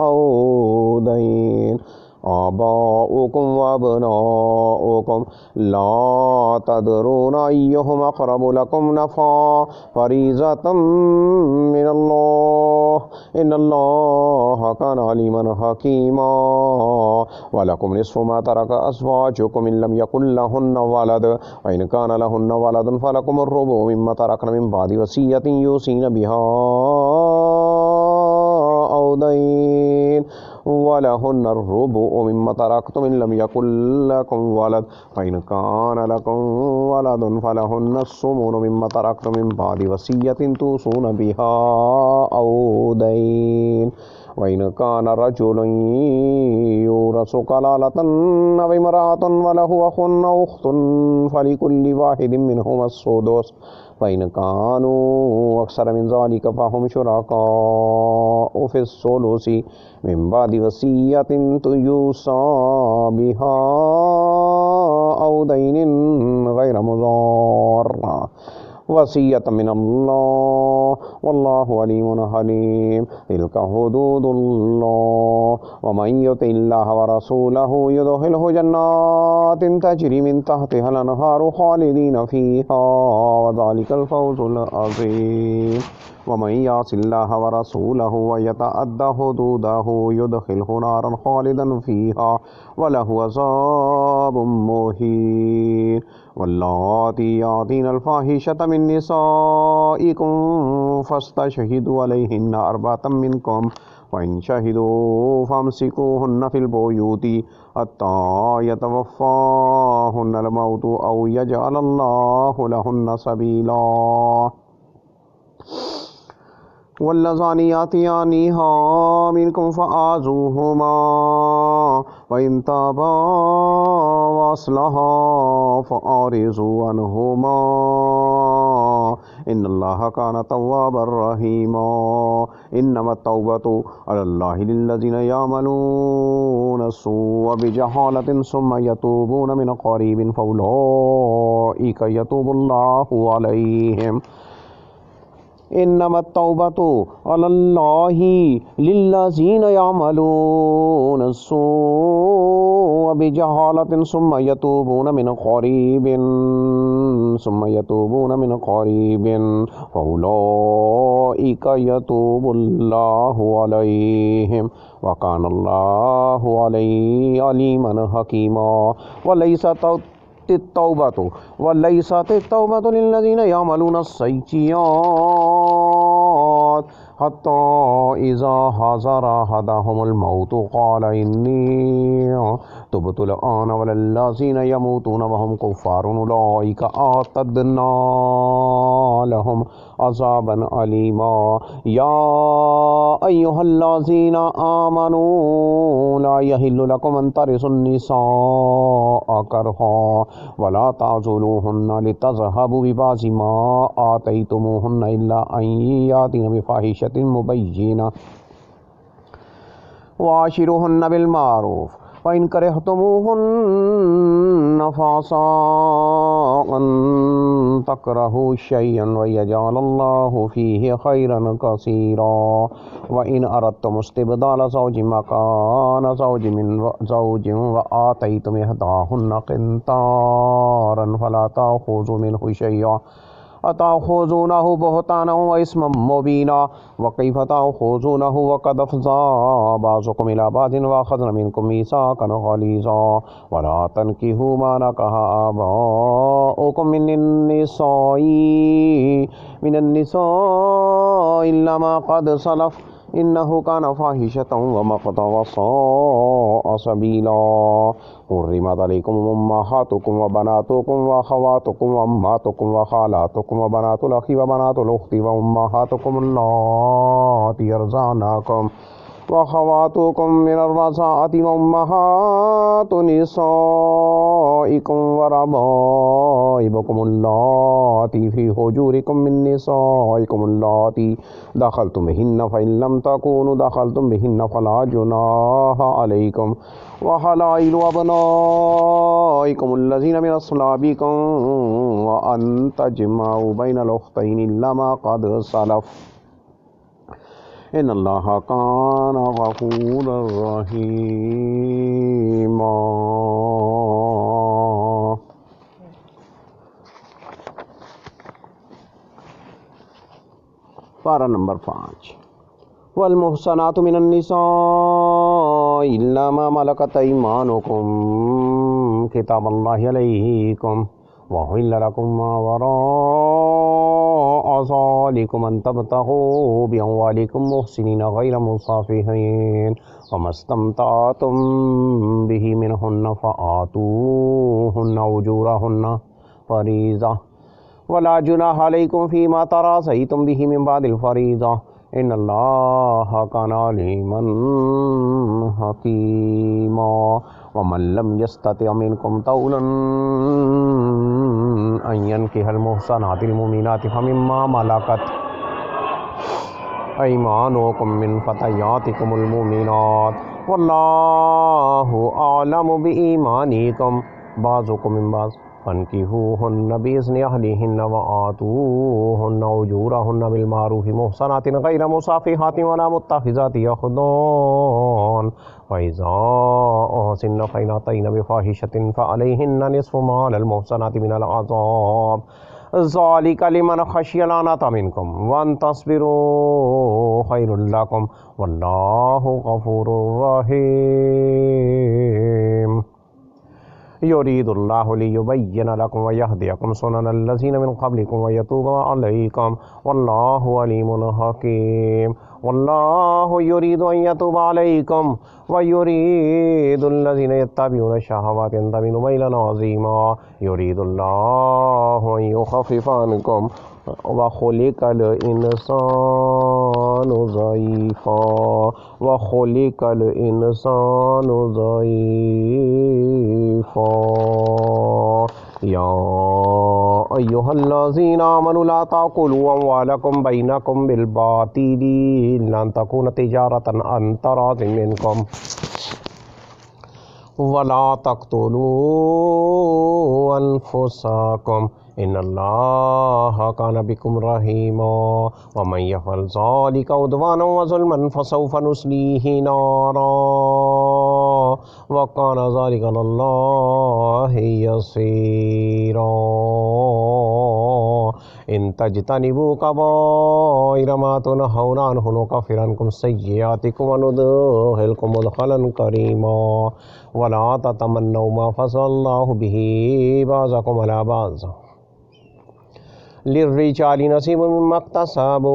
औ दैन आबाउकुम व अबनाउकुम ला तदरूना अय्युहुम अक़रबु लकुम नफ़ा फ़रीज़तम मिनल्लाह इन्नल्लाहा काना अलीमन हकीमा वलकुम निस्फ़ु मा तरक अज़वाजुकुम इन लम यकुन लहुन्न वलद व इन कान लहुन्न वलदुन फ़लकुम अर्रुबु मिम्मा तरकन मिन बअदि वसिय्यतिन यूसीन बिहा औ दैन वलहुन्ना रुबुउ मिम्मा तरक्तुम इन लम यकुल लकुम वलद फ़इन कान लकुम वलदुन फलहुन्ना अस्सुमुनु मिम्मा तरक्तुम मिन बादि वसिय्यतिन तूसून बिहा औ दैन वइन कान रजुलन यूरसु कलालतन अव इम्राअतुन वलहु अखुन औ उख्तुन फलिकुल्लि वाहिदिन मिनहुम अस्सुदुस फ़इन कानू अक्सर मिन ज़ालिका फ़हुम शुरकाउ फ़िस्सुलुसि मिन बादि वसिय्यतिन युसा बिहा औ दैनिन गैर मुज़ार्रा वसिय्यतम मिनल्लाह वल्लाहु अलीमुन हलीम तिल्का हुदूदुल्लाह व मन युतिल्लाह व रसूलहु युदखिलहु जन्नातिन तजरी मिन तहतिहा अल-अनहारु खालिदीन फीहा व ज़ालिकल फ़ौज़ुल अज़ीम व मन यासिल्लाह व रसूलहु व यतअद्दा हुदूदहु युदखिलहु नारन खालिदन फीहा व लहु अज़ाबुम मुहीन वल्लाती यातीनल फ़ाहिशता मिन निसाइकुम फ़स्तशहिदू अलैहिन्ना अर्बअतम मिनकुम फ़इन शहिदू फ़अम्सिकूहुन्ना फ़िल बुयूति हत्ता यतवफ़्फ़ाहुन्नल मौतु औ यजअलल्लाहु लहुन्ना सबीला वल्लज़ानि यातियानिहा मिनकुम फ़आज़ूहुमा वइन ताबा वअस्लहा फ़अरिज़ू अन्हुमा इन्नल्लाह कान तव्वाबर रहीमा इन्नमत तौबतु अलल्लाहि लिल्लज़ीना यामलून अस्सूअ बिजहालतिन सुम्मा यतूबून मिन क़रीबिन फ़उलाइका यतूबुल्लाहु अलैहिम इन्नमत तौबतु अलल्लाहि लिल्लज़ीना यामलून अस्सूअ बिजहालतिन सुम्मा यतूबून मिन क़रीबिन फ़उलाइका यतूबुल्लाहु अलैहिम व कानल्लाहु अलीमन हकीमा वलैसत तौबतु लिल्लज़ीना यामलूना अस्सय्यिआत हत्ता इज़ा हज़र अहदहुमुल मौतु क़ाल इन्नी तुब्तुल आन वलल्लज़ीना यमूतूना वहुम कुफ़्फ़ारुन उलाइका अअतद्ना लहुम अज़ाबन अलीमा या अय्युहल्लज़ीना आमनू ला यहिल्लु लकुम अन तरिसुन निसाअ करहा वला ताज़ुलूहुन्ना लितज़हबू बिबाज़ि मा आतैतुमूहुन्ना इल्ला अन यातिना बिफ़ाहिशतिन मुबय्यिना वाशिरुहुन्ना बिलमारूफ़ फ़इन करिहतुमूहुन्ना फ़असा अन तकरहू शयअन व यजअलल्लाहु फ़ीहि खैरन कसीरा व इन अरदतुम इस्तिबदाल ज़ौजिन मकान ज़ौजिन व आतैतुम इहदाहुन्ना क़िन्तारन फ़ला ताख़ुज़ू मिन्हु शयअन अताख़ुज़ूनहु बुहतानन व इस्मम मुबीना व कैफ़ ताख़ुज़ूनहु व क़द अफ़ज़ा बाज़ुकुम इला बाज़िन व अख़ज़ना मिनकुम मीसाक़न ग़लीज़ा वला तनकिहू मा नकहा आबाउकुम मिनन्निसाइ इल्ला मा क़द सलफ़ इन्नहु कान फ़ाहिशतन व मक़तन व साअ सबीला हुर्रिमत अलैकुम उम्महातुकुम व बनातुकुम व अख़वातुकुम व अम्मातुकुम व ख़ालातुकुम व बनातुल अख़ी व बनातुल उख़्ति व उम्महातुकुम अल्लाती अरज़अनाकुम व अख़वातुकुम मिनर रज़ाअति व उम्महातु निसाइकुम व रबाइबुकुम अल्लाती फ़ी हुजूरिकुम मिन निसाइकुम अल्लाती दख़लतुम बिहिन्ना फ़इन लम तकूनू दख़लतुम बिहिन्ना फ़ला जुनाह अलैकुम व हलाइलु अबनाइकुम अल्लज़ीना मिन अस्लाबिकुम व अन तजमअू बैनल उख़्तैनि इल्ला मा क़द सलफ़ इन्नल्लाह कान गफ़ूरर रहीमा। पारा नंबर 5 वल मुहसनातु मिनन निसाइ इल्ला मा मलकत अयमानुकुम किताबल्लाहि अलैकुम व उहिल्ला लकुम मा वराअ ज़ालिकुम अन तब्तगू बिअमवालिकुम मुहसिनीन गैर मुसाफिहीन वमस्तमताअतुम बिही मिनहुन्ना फ़आतूहुन्ना उजूरहुन्ना फ़रीज़ा वला जुनाह अलैकुम फ़ीमा तराज़यतुम बिही मिन बादिल फ़रीज़ा इन्नल्लाह काना अलीमन हकीमा वमन लम यस्तति' मिनकुम तौलन अन यनकिहल मुहसनातिल मुमिनाति फमिम्मा मलकत ऐमानुकुम मिन फ़तयातिकुमुल मुमिनात वल्लाहु आलमु बिईमानिकुम बाज़ुकुम मिन बाज़ फन्किहूहुन्ना बिइज़्नि अहलिहिन्ना वआतूहुन्ना उजूरहुन्ना बिलमारूफ़ि मुहसनातिन गैर मुसाफ़िहातिन वला मुत्तख़िज़ाति अख़दान फ़इज़ा अहसिन्न फ़इन अतैना बिफ़ाहिशतिन फ़अलैहिन्ना निस्फ़ु मा अलल मुहसनाति मिनल अज़ाब ज़ालिका लिमन ख़शियल अनत मिनकुम वअन तस्बिरू ख़ैरुल लकुम वल्लाहु गफ़ूरुर रहीम युरीदुल्लाहु लियुबय्यिन लकुम व यहदियकुम सुननल लज़ीना मिन क़ब्लिकुम व यतूब अलैकुम वल्लाहु अलीमुन हकीम वल्लाहु युरीदु अन यतूब अलैकुम व युरीदुल लज़ीना यत्तबिऊन शहवाति अन तमिलू मैलन अज़ीमा युरीदुल्लाहु अन युख़फ़्फ़िफ़ अन्कुम व खुलिक़ल इंसानु ज़ईफ़ा व खुलिक़ल इंसानु ज़ईफ़ा या अय्युहल्लज़ीना आमनु ला ताकुलू अम्वालकुम बैनकुम बिलबातिली लन तकून तिजारतन अन तराज़िम मिनकुम वला तक़्तुलू अनफुसकुम इन्नल्लाह काना बिकुम रहीमा वमन यफ़अल ज़ालिका उद्वानन व ज़ुल्मन फ़सौफ़ नुस्लीहि नारा व काना ज़ालिका अलल्लाहि यसीरा इन तज्तनिबू कबाइर मा तुनहौना अन्हु नुकफ़्फ़िर अन्कुम सय्यिआतिकुम व नुदख़िलकुम मुदख़लन करीमा वला ततमन्नौ मा फ़ज़्ज़लल्लाहु बिही बाज़कुम अला बाज़ लिर्रिजालि नसीबुम मिम्मा इक्तसबू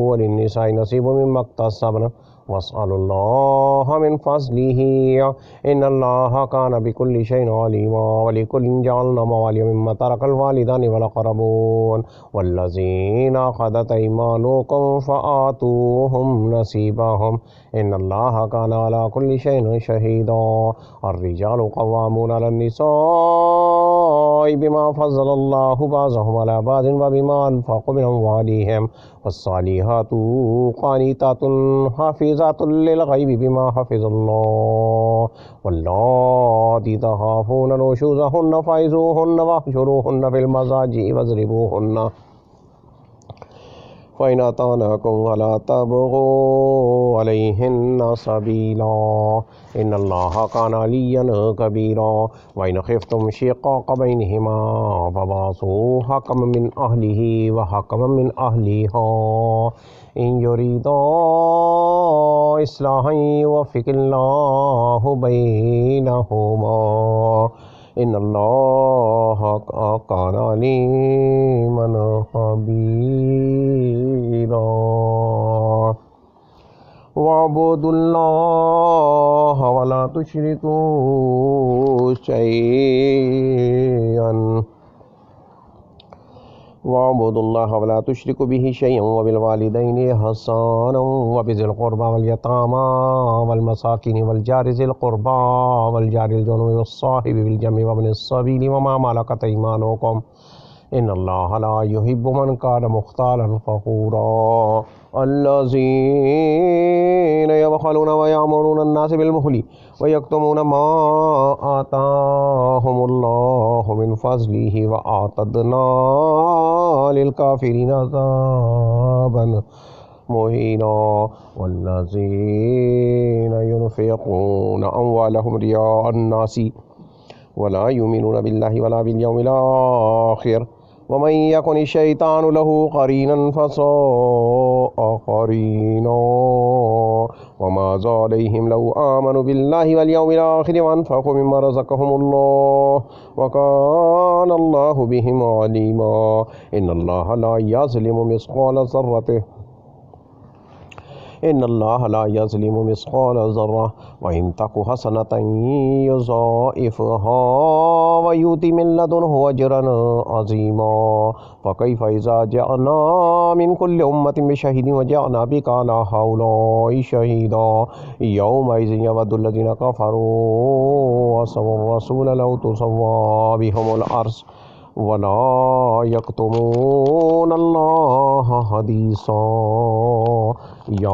व लिन्निसाइ नसीबुम मिम्मा इक्तसबन वस्अलुल्लाह मिन फ़ज़्लिही इन्नल्लाह काना बिकुल्लि शैइन अलीमा व लिकुल्लिन जअलना मवालिय मिम्मा तरकल वालिदानि वल अक़रबून वल्लज़ीना अख़ज़त ऐमानुकुम फ़आतूहुम नसीबहुम इन्नल्लाह काना अला कुल्लि शैइन शहीदा अर्रिजालु क़व्वामून अलन निसाइ बिमा फ़ज़्ज़लल्लाहु बाज़हुम अला बाज़िन व बिमा अनफ़क़ू मिन अम्वालिहिम वस्सालिहातु क़ानितातुन हाफ़िज़ातुन लिल ग़ैबि बिमा हफ़िज़ल्लाह वल्लाती तख़ाफ़ून नुशूज़हुन्ना फ़इज़ूहुन्ना वहजुरूहुन्ना फ़िल मज़ाजि'i वज़रिबूहुन्ना फ़इन अतानाकुम फ़ला तबग़ू अलैहिन्ना सबीला इन्नल्लाह काना अलिय्यन कबीरा व इन ख़िफ़्तुम शिक़ाक़ बैनिहिमा फ़बाअसू हकमम मिन अहलिही व हकमम मिन अहलिहा इन युरीदा इस्लाहन युवफ़्फ़िक़िल्लाहु बैनहुमा इन्नल्लाह काना अलीमन ख़बीरा वअब्दुल्लाह वला तुश्रिकू शैअन वअब्दुल्लाह वला तुश्रिकू बिही शैअन व बिल वालिदैनि इहसानन व बिज़िल क़ुर्बा वल यतामा वल मसाकिन वल जारि ज़िल क़ुर्बा वल जारिल जुनुबि वस्साहिबि बिल जंबि व इब्निस सबील व मा मलकत ऐमानुकुम इन्नल्लाह ला युहिब्बु मन कान मुख्तालन फ़ख़ूरा अल्लज़ीना यबख़लूना व यअमुरूना अन्नास बिलबुख़्लि व यक्तुमूना मा आताहुमुल्लाहु मिन फ़ज़्लिहि व अअतदना लिल काफ़िरीना अज़ाबन मुहीना वल्लज़ीना युनफ़िक़ूना अम्वालहुम रियाअ अन्नासि वला युमिनूना बिल्लाहि वला बिल यौमिल आख़िर वमन यकुनि शैतानु लहू करीनन फसाअ करीना वमा ज़ालैहिम लौ आमनु बिल्लाहि वल यौमिल आखिर व अनफ़क़ू मिम्मा रज़क़हुमुल्लाह व कानल्लाहु बिहिम अलीमा इन्नल्लाह ला यज़लिमु मिस्क़ाल ज़र्रतिन इन्नल्लाह ला यज़लिमु मिस्क़ाल ज़र्रा व इन तकु हसनतन युज़ाइफ़हा व युति मिन लदुन्हु अजरन अज़ीमा फ़कैफ़ इज़ा जअना मिन कुल्लि उम्मतिन बिशहीदिन व जअना बिका अला हाउलाइ शहीदा यौमइज़िन यवद्दु लज़ीना कफ़रू व असव्वुर रसूल लौ तुसव्वा बिहिमुल अर्ज़ वला यक्तुमूनल्लाह हदीसा या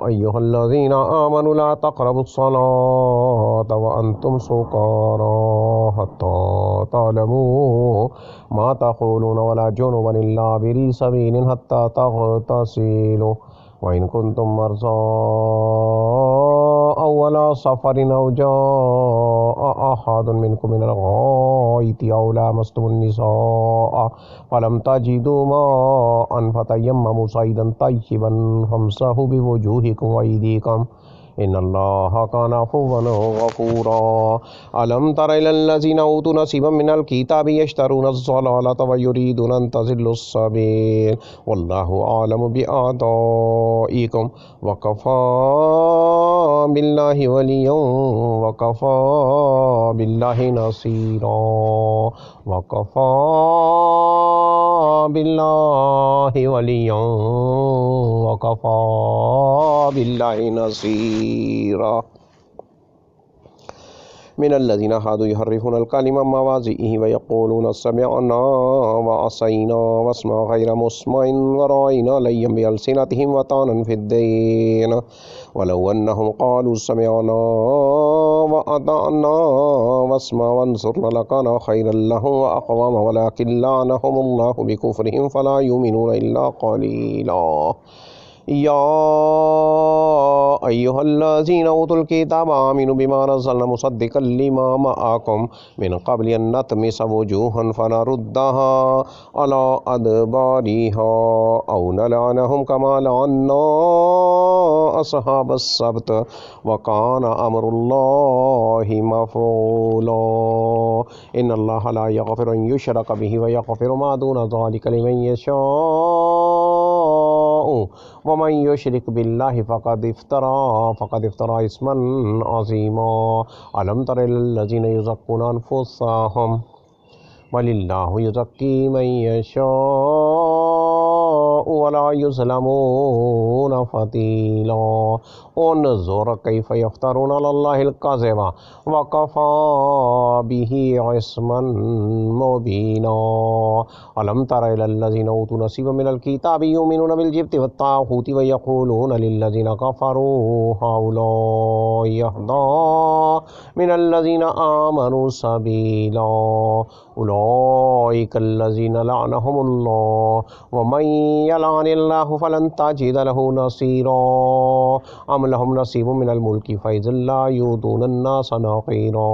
अय्युहल्लज़ीना आमनु ला तक़रबुस्सलाता व अंतुम सुकारा हत्ता तअलमू मा तक़ूलून वला जुनुबन इल्ला बिरी सबीलिन हत्ता तग़तसिलू व इन कुंतुम मर्ज़ा औ अला सफ़रिन औ जाअ अहदुन मिनकुम मिनल गाइति औ लामस्तुमुन निसाअ फलम तजिदू माअन फतयम्ममू सईदन तय्यिबन फम्सहू बिवुजूहिकुम व अयदीकुम इन्नल्लाहा काना अफ़ुव्वन गफ़ूरा अलम तर इलल्लज़ीना ऊतू नसीबम मिनल किताबि यश्तरूनज़्ज़लालता व युरीदून अन तज़िल्लुस्सबील वल्लाहु आलमु बिअअदाइकुम व कफ़ा बिल्लाहि वलिय्यन व कफ़ा बिल्लाहि नसीरा व कफ़ा बिल्लाहि वलिय्यन व कफ़ा बिल्लाहि नसीरा मिनल्लज़ीना हादू युहर्रिफ़ूनल कलिम अन मवाज़िइहि व यक़ूलून समिअना व असैना वस्मा गैर मुस्मइन व राइना लय्यन बिअल्सिनतिहिम व तानन फ़िद्दीन वलौ अन्नहुम क़ालू समिअना व अताअना वस्मा वंज़ुरना लकान खैरन लहुम व अक़वम वलाकिन लानहुमुल्लाहु बिकुफ़्रिहिम फला युमिनून इल्ला क़लीला या अय्युहल्लज़ीना ऊतुल किताब आमिनू बिमा नज़्ज़लना मुसद्दिक़न लिमा मअकुम मिन क़ब्लि अन नतमिसा वुजूहन फनरुद्दहा अला अदबारिहा औ नलअनहुम कमा लअन्ना अस्हाबस सब्त व कान अम्रुल्लाहि मफ़ऊला इन्नल्लाहा ला यग़फ़िरु अन युशरक बिहि व यग़फ़िरु मा दून ज़ालिका लिमन यशा व मन युशरिक बिल्लाहि फ़क़द इफ़्तरा इस्मन अज़ीमा अलम तर इलल्लज़ीना युज़क्कूना अनफुसहुम वलिल्लाहु युज़क्की मन यशा वला युज़लमून फ़तीला उन्ज़ुर कैफ़ यफ़्तरून अलल्लाहिल कज़िबा व कफ़ा बिही इस्मन मुबीना अलम तर इलल्लज़ीना ऊतू नसीबम मिनल किताबि युमिनून बिल जिब्ति वत्ताग़ूति व यक़ूलून लिल्लज़ीना कफ़रू हाउलाइ अहदा मिनल्लज़ीना आमनू सबीला उलाइकल्लज़ीना लअनहुमुल्लाह व मन यलअनिल्लाहु फलन तजिद लहू नसीरा अम लहुम नसीबुम मिनल मुल्कि फ़इज़् ला यु'तूनन नास नक़ीरा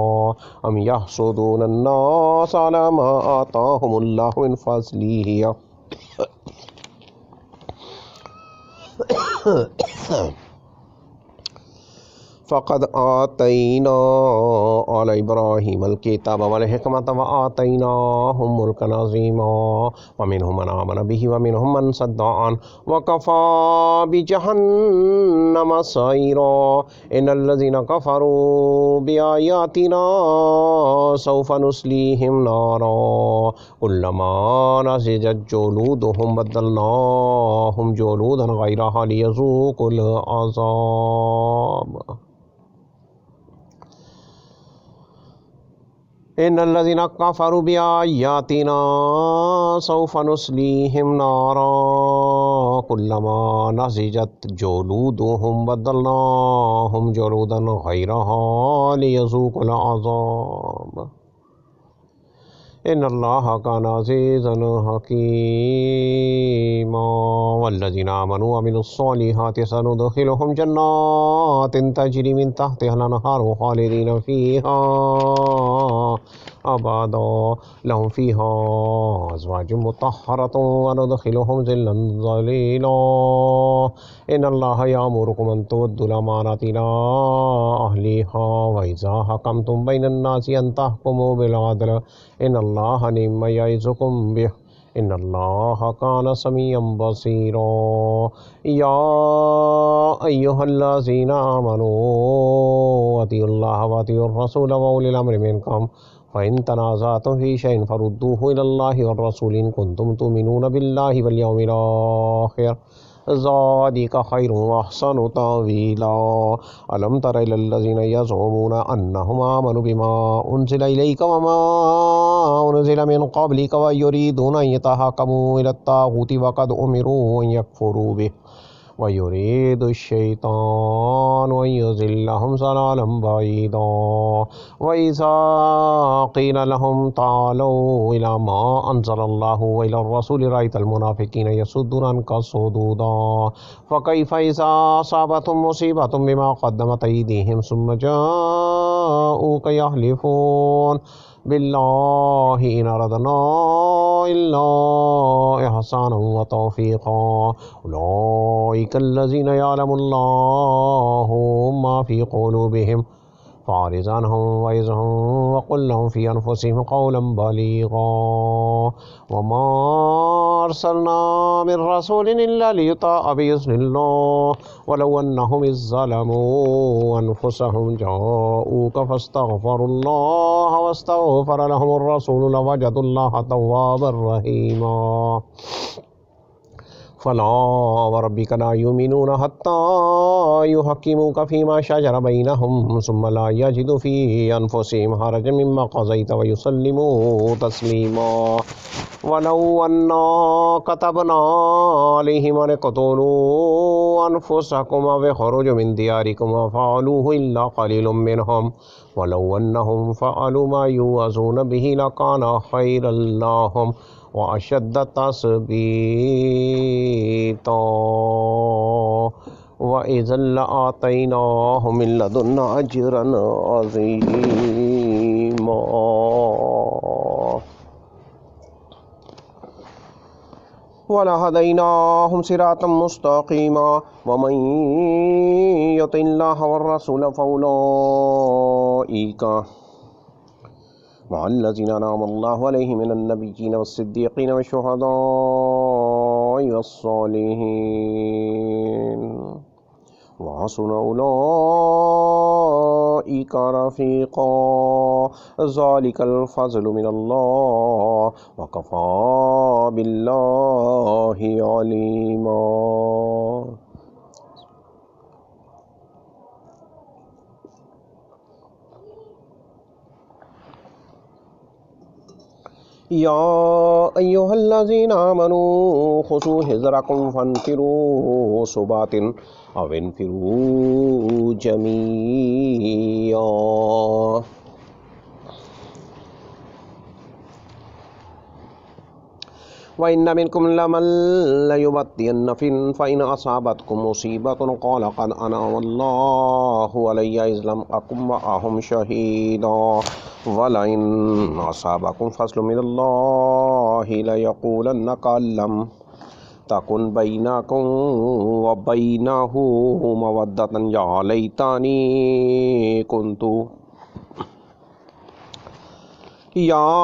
अम यहसुदूनन नास अला मा आताहुमुल्लाहु मिन फ़ज़्लिहि फ़क़द आतैना आला इब्राहीमल किताब वल हिकमत व आतैनाहुम मुल्कन अज़ीमा व मिनहुम मन आमन बिहि व मिनहुम मन सद्दा अन व कफ़ा बिजहन्नम सईरा इन्नल्लज़ीना कफ़रू बिआयातिना सौफ़ नुस्लीहिम नारा कुल्लमा नज़िजत जुलूदुहुम बद्दलनाहुम जुलूदन गैरहा लियज़ूक़ुल अज़ाब इन्नल्लज़ीना कफ़रू बिआयातिना सौफ़ नुस्लीहिम नारा कुल्लमा नज़िजत जुलूदुहुम बद्दलनाहुम जुलूदन गैरहा लियज़ूक़ुल अज़ाब इन्नल्लाहा काना अज़ीज़न हकीमा वल्लज़ीना आमनू व अमिलुस्सॉलिहाति सनुदखिलुहुम जन्नातिन तजरी मिन तहतिहल अनहारु ख़ालिदीन फ़ीहा अबादा लहुम फ़ीहा अज़वाजुम मुतहहरतुन व नुदखिलुहुम ज़िल्लन ज़लीला इन्नल्लाहा यअमुरुकुम अन तुअद्दुल अमानाति इला अहलिहा व इज़ा हकमतुम बैनन नासि अन तहकुमू बिल अदल इन्नल्लाहा निम्मा यइज़ुकुम बिह इन्नल्लाहा कान समीअन बसीरा या अय्युहल्लज़ीना आमनू अतिउल्लाह व अतिउर रसूल व उलिल अम्रि मिनकुम फ़इन तनाज़अतुम फ़ी शैइन फ़रुद्दूहु इलल्लाहि वर रसूल इन कुंतुम तुमिनून बिल्लाहि वल यौमिल आखिर ज़ालिका खैरुन व अहसनु तावीला अलम तरा इलल्लज़ीना यज़उमूना अन्नहुम आमनु बिमा उन्ज़िला इलैका व मा उन्ज़िला मिन क़ब्लिका व युरीदूना अन यतहकमू इलत ताग़ूति व क़द उमिरू अन यकफ़ुरू बिहि व युरीदु श्शैतानु अन युज़िल्लहुम ज़लालन बईदा व इज़ा क़ील लहुम तालू इला मा अंज़लल्लाहु व इलर रसूल रअयतल मुनाफ़िक़ीन यसुद्दूना अन्का सुदूदा फ़कैफ़ इज़ा असाबतहुम मुसीबतुम बिमा क़द्दमत अयदीहिम सुम्मा जाऊका यहलिफ़ून बिल्लाहि इन अरदना इल्ला इहसानन व तौफ़ीक़ा उलाइकल्लज़ीना यअलमुल्लाहु मा फ़ी क़ुलूबिहिम फ़अरिज़ अन्हुम वइज़हुम वक़ुल लहुम फ़ी अनफ़ुसिहिम क़ौलन बलीग़ा वमा अर्सलना मिन रसूलिन इल्ला लियुताअ बिइज़्निल्लाह वलौ अन्नहुम इज़ ज़लमू अनफ़ुसहुम जाऊका फ़स्तग़फ़रुल्लाह वस्तग़फ़र लहुमुर रसूल लवजदुल्लाह तव्वाबर रहीमा फ़ला वरब्बिका ला युमिनूना हत्ता युहक्किमूका फ़ीमा शजर बैनहुम सुम्मा ला यजिदू फ़ी अनफ़ुसिहिम हरजन मिम्मा क़ज़ैत व युसल्लिमू तस्लीमा वलौ अन्ना कतबना अलैहिम अन इक़्तुलू अनफ़ुसकुम अव इख़्रुजू मिन दियारिकुम मा फ़अलूहु इल्ला क़लीलुम मिनहुम वलौ अन्नहुम फ़अलू मा युअज़ून बिही लकान ख़ैरन लहुम व अशद्द तस्बीता व इज़न लआतैनाहुम मिन लदुन्ना अज्रन अज़ीमा वलहदैनाहुम सिरातम मुस्तक़ीमा वमन युतिल्लाह वर रसूल फ़उलाइका मअल्लज़ीना अनअमल्लाहु अलैहिम मिनन नबिय्यीन वस्सिद्दीक़ीन वश्शुहदाኢ वस्सालिहीन व हसुन उलाइका रफ़ीक़ा ज़ालिकल फ़ज़्लु मिनल्लाह व कफ़ा बिल्लाहि अलीमा। या अय्युहल्लज़ीना आमनू खुज़ू हिज़्रकुम फ़न्फ़िरू सुबातिन अव इन्फ़िरू जमीआ व इन्न मिनकुम लमन लयुबत्तियन्न फ़इन असाबतकुम मुसीबतुन क़ाल क़द अनअमल्लाहु अलैया इज़ लम अकुम मअहुम शहीदा वलइन असाबकुम फ़ज़्लुम मिनल्लाहि लयक़ूलन्न कअल्लम तकुन बैनकुम व बैनहु मवद्दतन या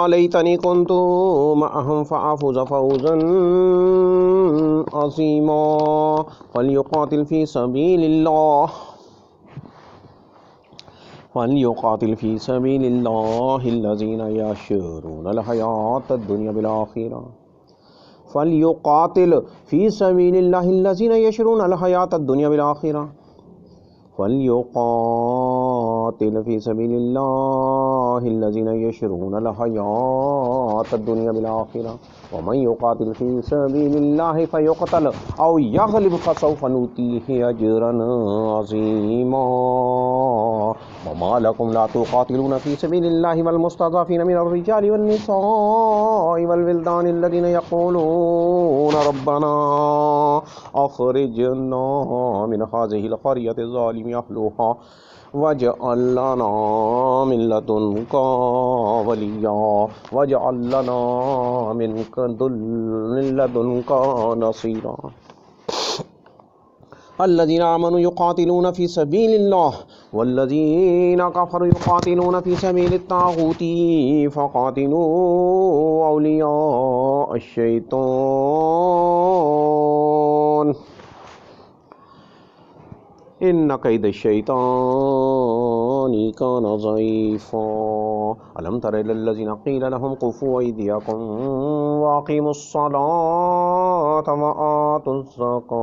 लैतनी कुन्तु मअहुम फ़अफ़ूज़ फ़ौज़न अज़ीमा फ़ल्युक़ातिल फ़ी सबीलिल्लाहि अल्लज़ीना यशरूनल हयातद दुनिया बिल आखिरा फ़ल्युक़ातिल फ़ी सबीलिल्लाहि अल्लज़ीना यशरूनल हयातद दुनिया बिल आखिरा फ़ल्युक़ातिल फ़ी सबीलिल्लाहि अल्लज़ीना यशरूनल हयातद दुनिया बिल आखिरा व मन युक़ातिल फ़ी सबीलिल्लाहि फ़युक़तल औ यग़लिब फ़सौफ़ नुतीहि अजरन अज़ीमा वमा लकुम ला तुक़ातिलूना फ़ी सबीलिल्लाहि वल मुस्तज़अफ़ीना मिनर रिजालि वन निसाइ वल विल्दानि अल्लज़ीना यक़ूलूना रब्बना अख़रिजना मिन हाज़िहिल क़र्यति ज़ालिमि अहलुहा वजअल लना मिन लदुनका वलिया वजअल लना मिन लदुनका नसीरा। अल्लज़ीना आमनु युक़ातिलूना फ़ी सबीलिल्लाह वल्लज़ीना कफ़रू युक़ातिलूना फ़ी सबीलित ताग़ूती फ़क़ातिलू औलिया अश्शैतान इन्न कैद शैतानी कान ज़ईफ़ा। अलम तरा इलल्लज़ीना क़ील लहुम कुफ़ू अयदियकुम वअक़ीमुस्सलाता व आतुज़्ज़कात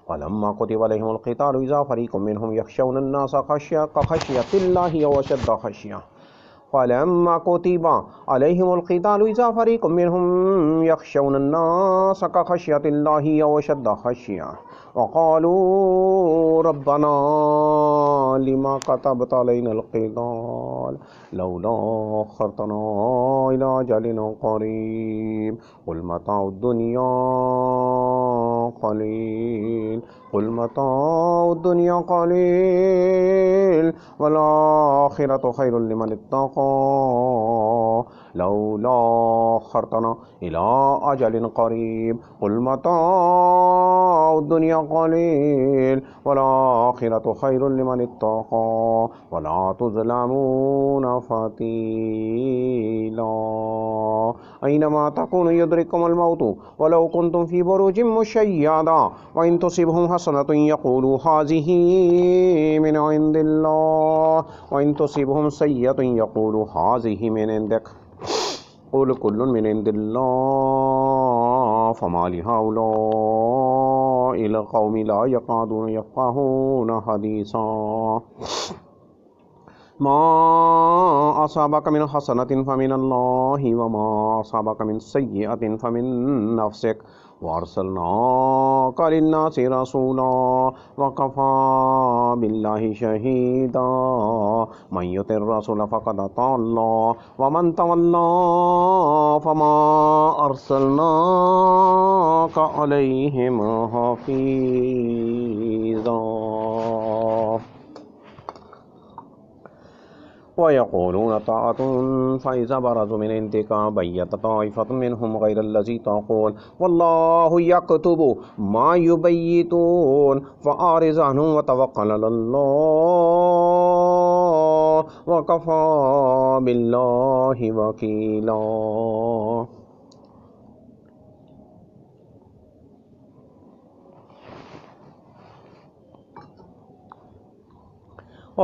फलम्मा कुतिबा अलैहिमुल क़ितालु इज़ा फ़रीक़ुम मिनहुम यख़शौनन्नासा खश्यतिल्लाहि औ अशद्द खश्या। फलम्मा कुतिबा अलैहिमुल क़ितालु इज़ा फ़रीक़ुम मिनहुम यख़शौनन्नासा खश्यतिल्लाहि औ अशद्द खश्या वक़ालू रब्बना लिमा कतबता अलैनल क़िताल लौला अख़्ख़रतना इला अजलिन क़रीब क़ुल मताउद दुनिया क़लील क़ुल मताउद दुनिया क़लील वल आख़िरतु ख़ैरुल लिमन इत्तक़ा लौला अख़्ख़रतना इला अजलिन क़रीब क़ुल मताउद दुनिया क़लील वल आख़िरतु ख़ैरुल लिमन इत्तक़ा वला तुज़लमूना फ़तीला। ऐनमा तकुनु युदरिकुमुल मौतु वलौ कुन्तुम फ़ी बुरूजिन मुशय्यदा व इन तुसिबहुम हसनतुन यक़ूलू हाज़िही मिन इंदिल्लाह व इन तुसिबहुम सय्यतुन यक़ूलू हाज़िही मिन इंदिक क़ुल कुल्लुन मिन इंदिल्लाह फ़मा लिहाउलाइल क़ौमि ला यकादून यफ़क़हून हदीसा। मा असाबक मिन हसनतिन फ़मिनल्लाहि व मा असाबक मिन सय्यतिन फ़मिन नफ़्सिक वअरसलनाका लिन्नासि रसूला व कफ़ा बिल्लाहि शहीदा मन युतिर रसूल फ़क़द अता अल्लाह व मन तवल्ला फ़मा अरसलनाका अलैहिम हफ़ीज़ा। वयक़ूलून ताअतुन फ़इज़ा बरज़ू मिन इंदिका बय्यत ताइफ़तुम मिनहुम ग़ैरल्लज़ी तक़ूल वल्लाहु यक्तुबु मा युबय्यितून फ़अरिज़ अन्हुम व तवक्कल अलल्लाह व कफ़ा बिल्लाहि वकीला।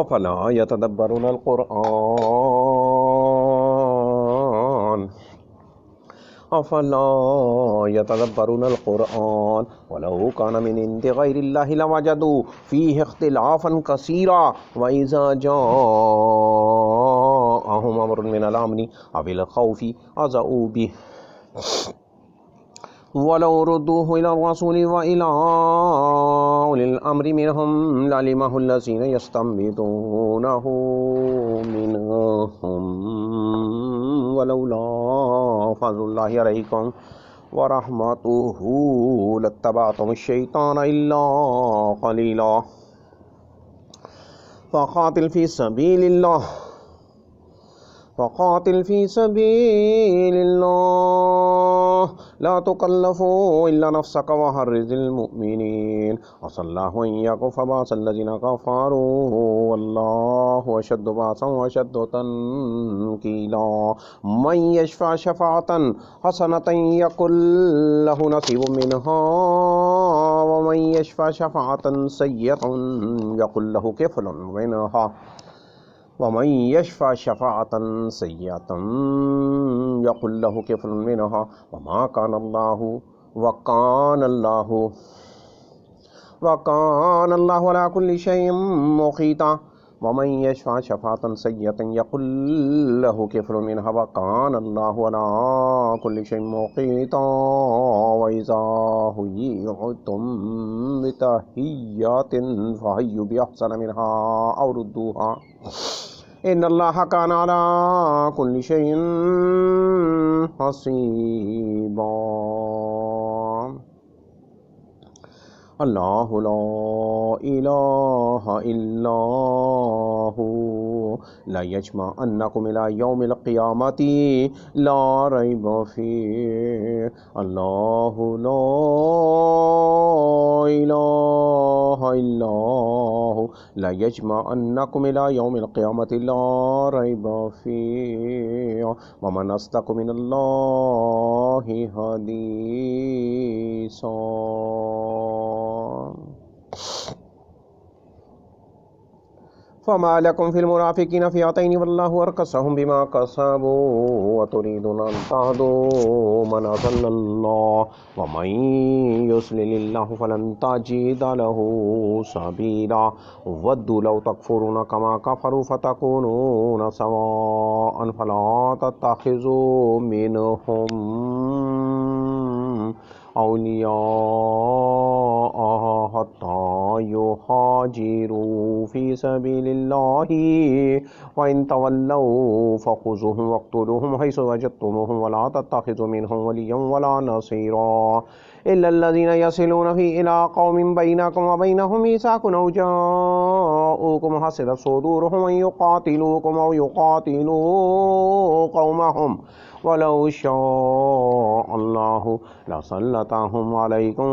अफ़ला यतदब्बरूनल क़ुरआन अफ़ला यतदब्बरूनल क़ुरआन वलौ कान मिन इंदि ग़ैरिल्लाहि लवजदू फ़ीहि इख़्तिलाफ़न कसीरा व इज़ा जाअहुम अम्रुन मिनल अम्नि अविल ख़ौफ़ि अज़अू बिहि वलौ रुद्दूहु इला रसूलि व इला उलिल अम्रि मिनहुम लअलिमहुল্লাযীনা यस्तंबितूनहु मिनहुम वलौला फ़ज़्लुल्लाहि अलैकुम व रहमतुहु लत्तबअतुमुश शैतान इल्ला क़लीला। फ़क़ातिल फ़ी सबीलिल्लाह ला तुकल्लिफ़ु इल्ला नफ़्सक व हर्रिज़िल मुमिनीन असल्लाहु अन यकुफ़्फ़ बअसल्लज़ीना कफ़रू वल्लाहु अशद्दु बअसन व अशद्दु तनकीला। मन यशफ़अ शफ़ाअतन हसनतन यकुल लहु नसीबुम मिनहा व मन यशफ़अ शफ़ाअतन सय्यतन यकुल लहु किफ़लुन मिनहा वमन यशफ़अ शफ़ाअतन सय्यतन यकुल लहु किफ़लुन मिनहा वमा कानल्लाहु वकानल्लाहु अला कुल्लि शैइन मुक़ीता वमन यशफ़अ शफ़ाअतन सय्यतन यकुल लहु किफ़लुन मिनहा वकानल्लाहु अला कुल्लि शैइन मुक़ीता व इज़ा हुय्यितुम बितहिय्यतिन फ़हय्यु बिअहसना मिनहा औ रुद्दूहा इन्नल्लाहा काना अला कुल्लि शैइन हसीबा। अल्लाहु ला इलाहा इल्लाहु ला यजमअन्नकुम इला यौमिल क़ियामति ला रैब फीह। अल्लाहु ला इलाहा इल्लाहु ला यजमअन्नकुम इला यौमिल क़ियामति ला रैब फीह। व मन अस्दक़ु मिनल्लाहि हदीसा। फमा लकुम फिल मुनाफिकीन फ़िअतैनि वल्लाहु अरकसहुम बिमा कसबू व तुरीदूना अन तहदू मन अज़ल्लल्लाह व मन युज़्लिलिल्लाहु फलन तजिद लहू सबीला। वद्दू लौ तकफुरून कमा कफरू फतकूनून सवाअन फला तत्तखिज़ू मिनहुम औलिया हत्ता युहाजिरू फी सबीलिल्लाहि व इन तवल्लौ फखुज़ूहुम वक़्तुलूहुम हैसु वजदतुमूहुम वला तत्तखिज़ू मिनहुम वलिय्यन वला नसीरा इल्लल्लज़ीना यसिलूना फी इला कौमिन बैनकुम व बैनहुम मीसाकुन औ जाऊकुम हसिरत सुदूरुहुम अन युक़ातिलूकुम औ युक़ातिलू कौमहुम वलौ शाअल्लाहु लसल्लतहुम अलैकुम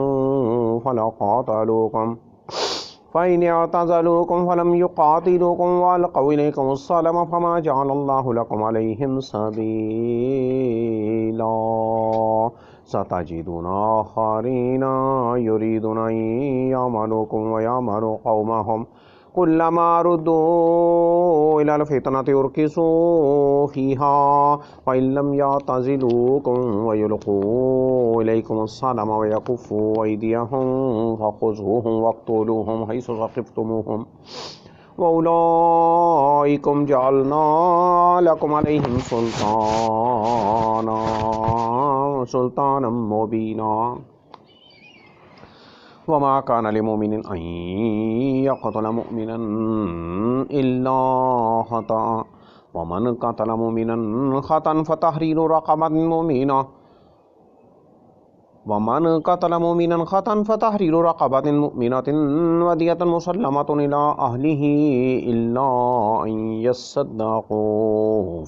फलक़ातलूकुम फ़इन अअतज़लूकुम फलम युक़ातिलूकुम वअल्क़ौ इलैकुमुस्सलम फमा जअलल्लाहु लकुम अलैहिम सबीला। सतजिदूना आख़रीना युरीदूना अन यअमनुकुम व यअमनु क़ौमहुम कुल्लमा रुद्दू इलल फ़ितनति उरकिसू फ़ीहा फ़इन लम यअतज़िलूकुम व युल्क़ू इलैकुमुस्सलम व यकुफ़्फ़ू अयदियहुम फ़ख़ुज़ूहुम वक़्तुलूहुम हैसु सक़िफ़्तुमूहुम व उलाइकुम जअलना लकुम अलैहिम सुल्तानम मुबीना। वमा कान लिमुमिनिन अन यक़तुल मुमिनन इल्ला ख़तअ व मन क़तल मुमिनन ख़तअन फ़तहरीरु रक़बतिन मुमिना वमन क़तल मुमिनन ख़तअन फ़तहरीरु रक़बतिन मुमिनतिन वदियतुन मुसल्लमतुन इला अहलिही इल्ला अन यस्सद्दक़ू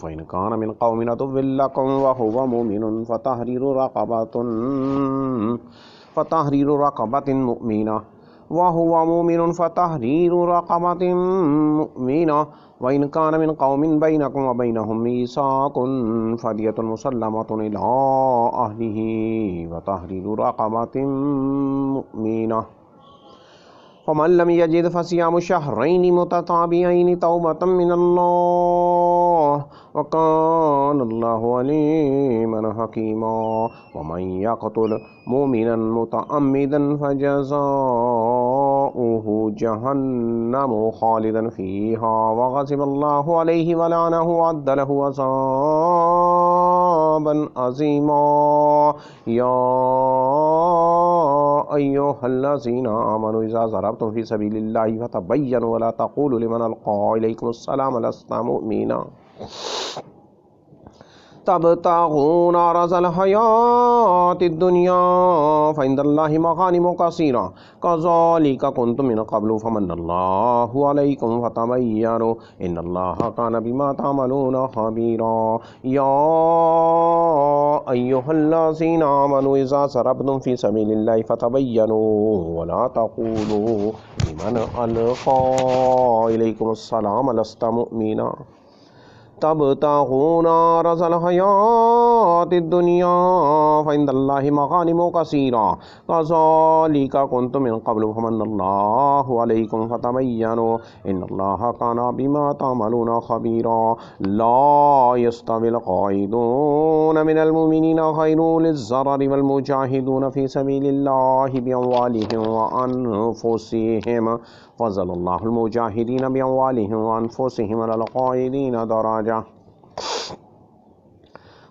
फ़इन कान मिन क़ौमिन अदुव्विन लकुम व हुवा मुमिनुन फ़तहरीरु रक़बतिन मुमिना व हुवा मुमिनुन फ़तहरीरु रक़बतिन मुमिना व इन कान मिन क़ौमिन बैनकुम व बैनहुम मीसाकुन फ़दियतुन मुसल्लमतुन इला अहलिही व तहरीरु रक़बतिन मुमिना फ़मन लम यजिद फ़सियामु शहरैनि मुतताबिअैनि तौबतम मिनल्लाह व कानल्लाहु अलीमन हकीमा। वमन यक़तुल मुमिनन मुतअम्मिदन फ़जज़ाउहु जहन्नमु ख़ालिदन फ़ीहा व ग़ज़िबल्लाहु अलैहि व लअनहु व अ'द्द लहु अज़ाबन अज़ीमा। या अय्युहल्लज़ीना आमनू इज़ा ज़रबतुम फ़ी सबीलिल्लाहि फ़तबय्यनू व ला तक़ूलू लिमन अलक़ा इलैकुमुस्सलाम लस्ता मुअमिना तबतगून अरज़ल हयातिद दुनिया फ़इंदल्लाहि मग़ानिमु कसीरा कज़ालिका कुन्तुम मिन क़ब्लु फ़मन्नल्लाहु अलैकुम फ़तबय्यनू इन्नल्लाहा कान बिमा तअमलून ख़बीरा। या अय्युहल्लज़ीना आमनू इज़ा ज़रबतुम फ़ी सबीलिल्लाहि फ़तबय्यनू व ला तक़ूलू लिमन अलक़ा इलैकुमुस्सलाम लस्ता मुअमिना तबतगून अरज़ल हयातिद दुनिया फ़इंदल्लाहि मग़ानिमु कसीरा कज़ालिका कुन्तुम मिन क़ब्लु फ़मन्नल्लाहु अलैकुम फ़तबय्यनू इन्नल्लाहा काना बिमा तअमलून ख़बीरा। ला यस्तविल क़ाइदून मिनल मुमिनीना ग़ैरुलिज़ ज़ररि वल मुजाहिदून फ़ी सबीलिल्लाहि बिअम्वालिहिम व अनफुसिहिम फ़ज़्ज़लल्लाहुल मुजाहिदीन बिअम्वालिहिम व अनफुसिहिम अलल क़ाइदीन दराजा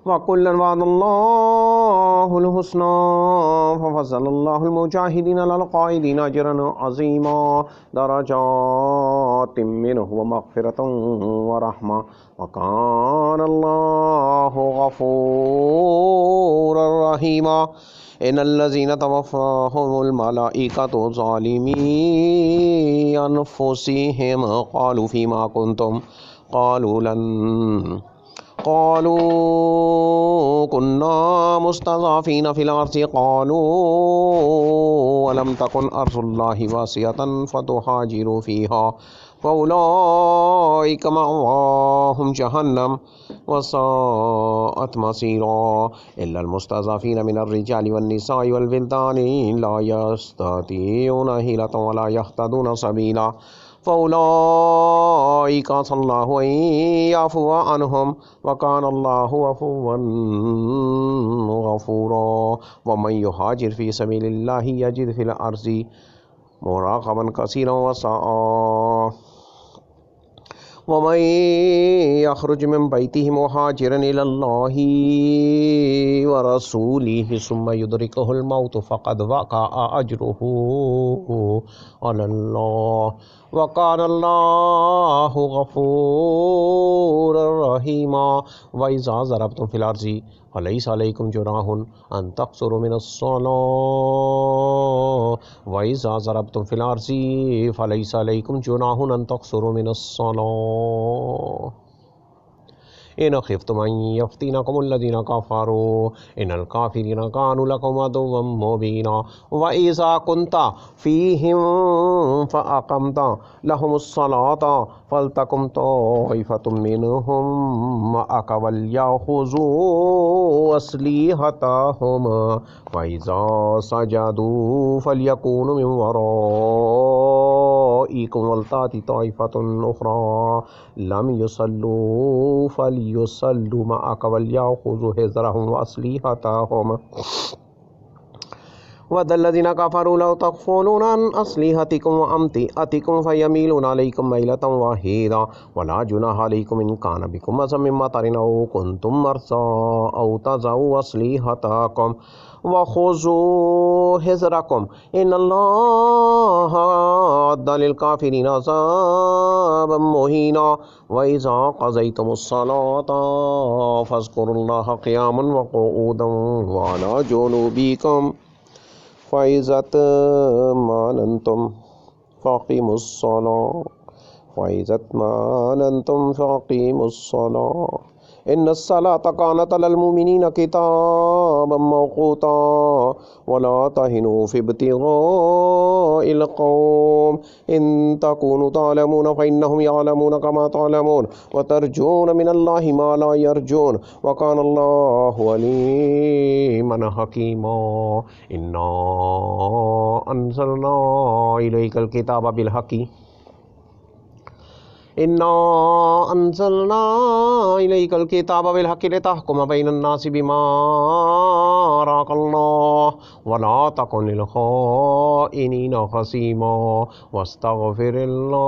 व कुल्लन वअदल्लाहुल हुस्ना फ़फ़ज़्ज़लल्लाहुल मुजाहिदीन अलल क़ाइदीन अजरन अज़ीमा दरजातिम मिन्हु व मग़फ़िरतन व रहमा व कानल्लाहु गफ़ूरर रहीमा। इन्नल्लज़ीना तवफ़्फ़ाहुमुल मलाइकतु ज़ालिमी अनफुसिहिम क़ालू फ़ीमा कुन्तुम क़ालू कुन्ना मुस्तज़अफ़ीना फ़िल अर्ज़ि क़ालू अलम तकुन अर्ज़ुल्लाहि वासिअतन फ़तुहाजिरू फ़ीहा फ़उलाइका मअवाहुम जहन्नम वसाअत मसीरा इल्लल मुस्तज़अफ़ीना मिनर रिजालि वन्निसाइ वल्विल्दानि ला यस्ततीऊना हिलतन वला यहतदूना सबीला फ़उलाइका अस्सल्लाहु अन यअफ़ुव अन्हुम वकानल्लाहु अफ़ुव्वन गफ़ूरा वमन युहाजिर फ़ी सबीलिल्लाहि यजिद फ़िल अर्ज़ि मुराग़बन कसीरन वमन यख़रुज मिन बैतिहि मुहाजिरन इलल्लाहि व रसूलिहि सुम्मा युदरिकुहुल मौत फ़क़द वक़अ अज्रुहु अलल्लाह व कानल्लाहु गफ़ूरर रहीमा व इज़ा ज़रबतुम फ़िल अर्ज़ि फ़लैसा अलैकुम जुनाहुन अन तक़्सुरू मिनस्सलाह व इज़ा ज़रबतुम फ़िल अर्ज़ि फ़लैसा अलैकुम जुनाहुन अन तक़्सुरू मिनस्सलाह इन खिफ्तुम अन यफ्तिनकुमुल्लज़ीना कफ़रू इन्नल काफ़िरीना कानू लकुम अदुव्वम मुबीना व इज़ा कुन्ता फ़ीहिम फ़अक़मता लहुमुस्सलाता फ़लतकुम ताइफ़तुम मिनहुम मअक वलयख़ुज़ू अस्लिहतहुम व इज़ा सजदू फ़लयकूनु मिन वराइकुम वलताति ताइफ़तुन उख़रा लम युसल्लू फ़लयुसल्लू मअक वलयख़ुज़ू हिज़्रहुम व अस्लिहतहुम वदल्लज़ीना कफ़रू लौ तग़फ़ुलूना अन अस्लिहतिकुम व अम्तिअतिकुम फ़यमीलूना अलैकुम मैलतन वाहिदा वला जुनाहा अलैकुम इन कान बिकुम अज़म मिन मतरिन औ कुन्तुम मर्ज़ा औ तज़ऊ अस्लिहतकुम वख़ुज़ू हिज़्रकुम इन्नल्लाहा अअद्द लिलकाफ़िरीना अज़ाबन मुहीना व इज़ा क़ज़य्तुमुस्सलाता फ़ज़्कुरुल्लाहा क़ियामन व क़ुऊदन व अला जुनूबिकुम फ़इज़त मानन्तुम फ़ाक़िमुस्सलाह इन्नस्सलाता कानत अलल मुमिनीना किताबम मौक़ूता वला तहिनू फ़िब्तिग़ाइल क़ौम इन तकूनु तालमून फ़इन्नहुम यालमून कमा तालमून व तर्जून मिनल्लाहि मा ला यर्जून व कानल्लाहु अलीमन हकीमा इन्ना अंज़लना इलैकल किताब बिलहक़ि इन्ना अंज़लना इलैकल किताब बिलहक़ि लितहकुम बैनन्नासि बिमा अराकल्लाह वला तकुन लिल ख़ाइनीना ख़सीमा वस्तग़फ़िरुल्लाह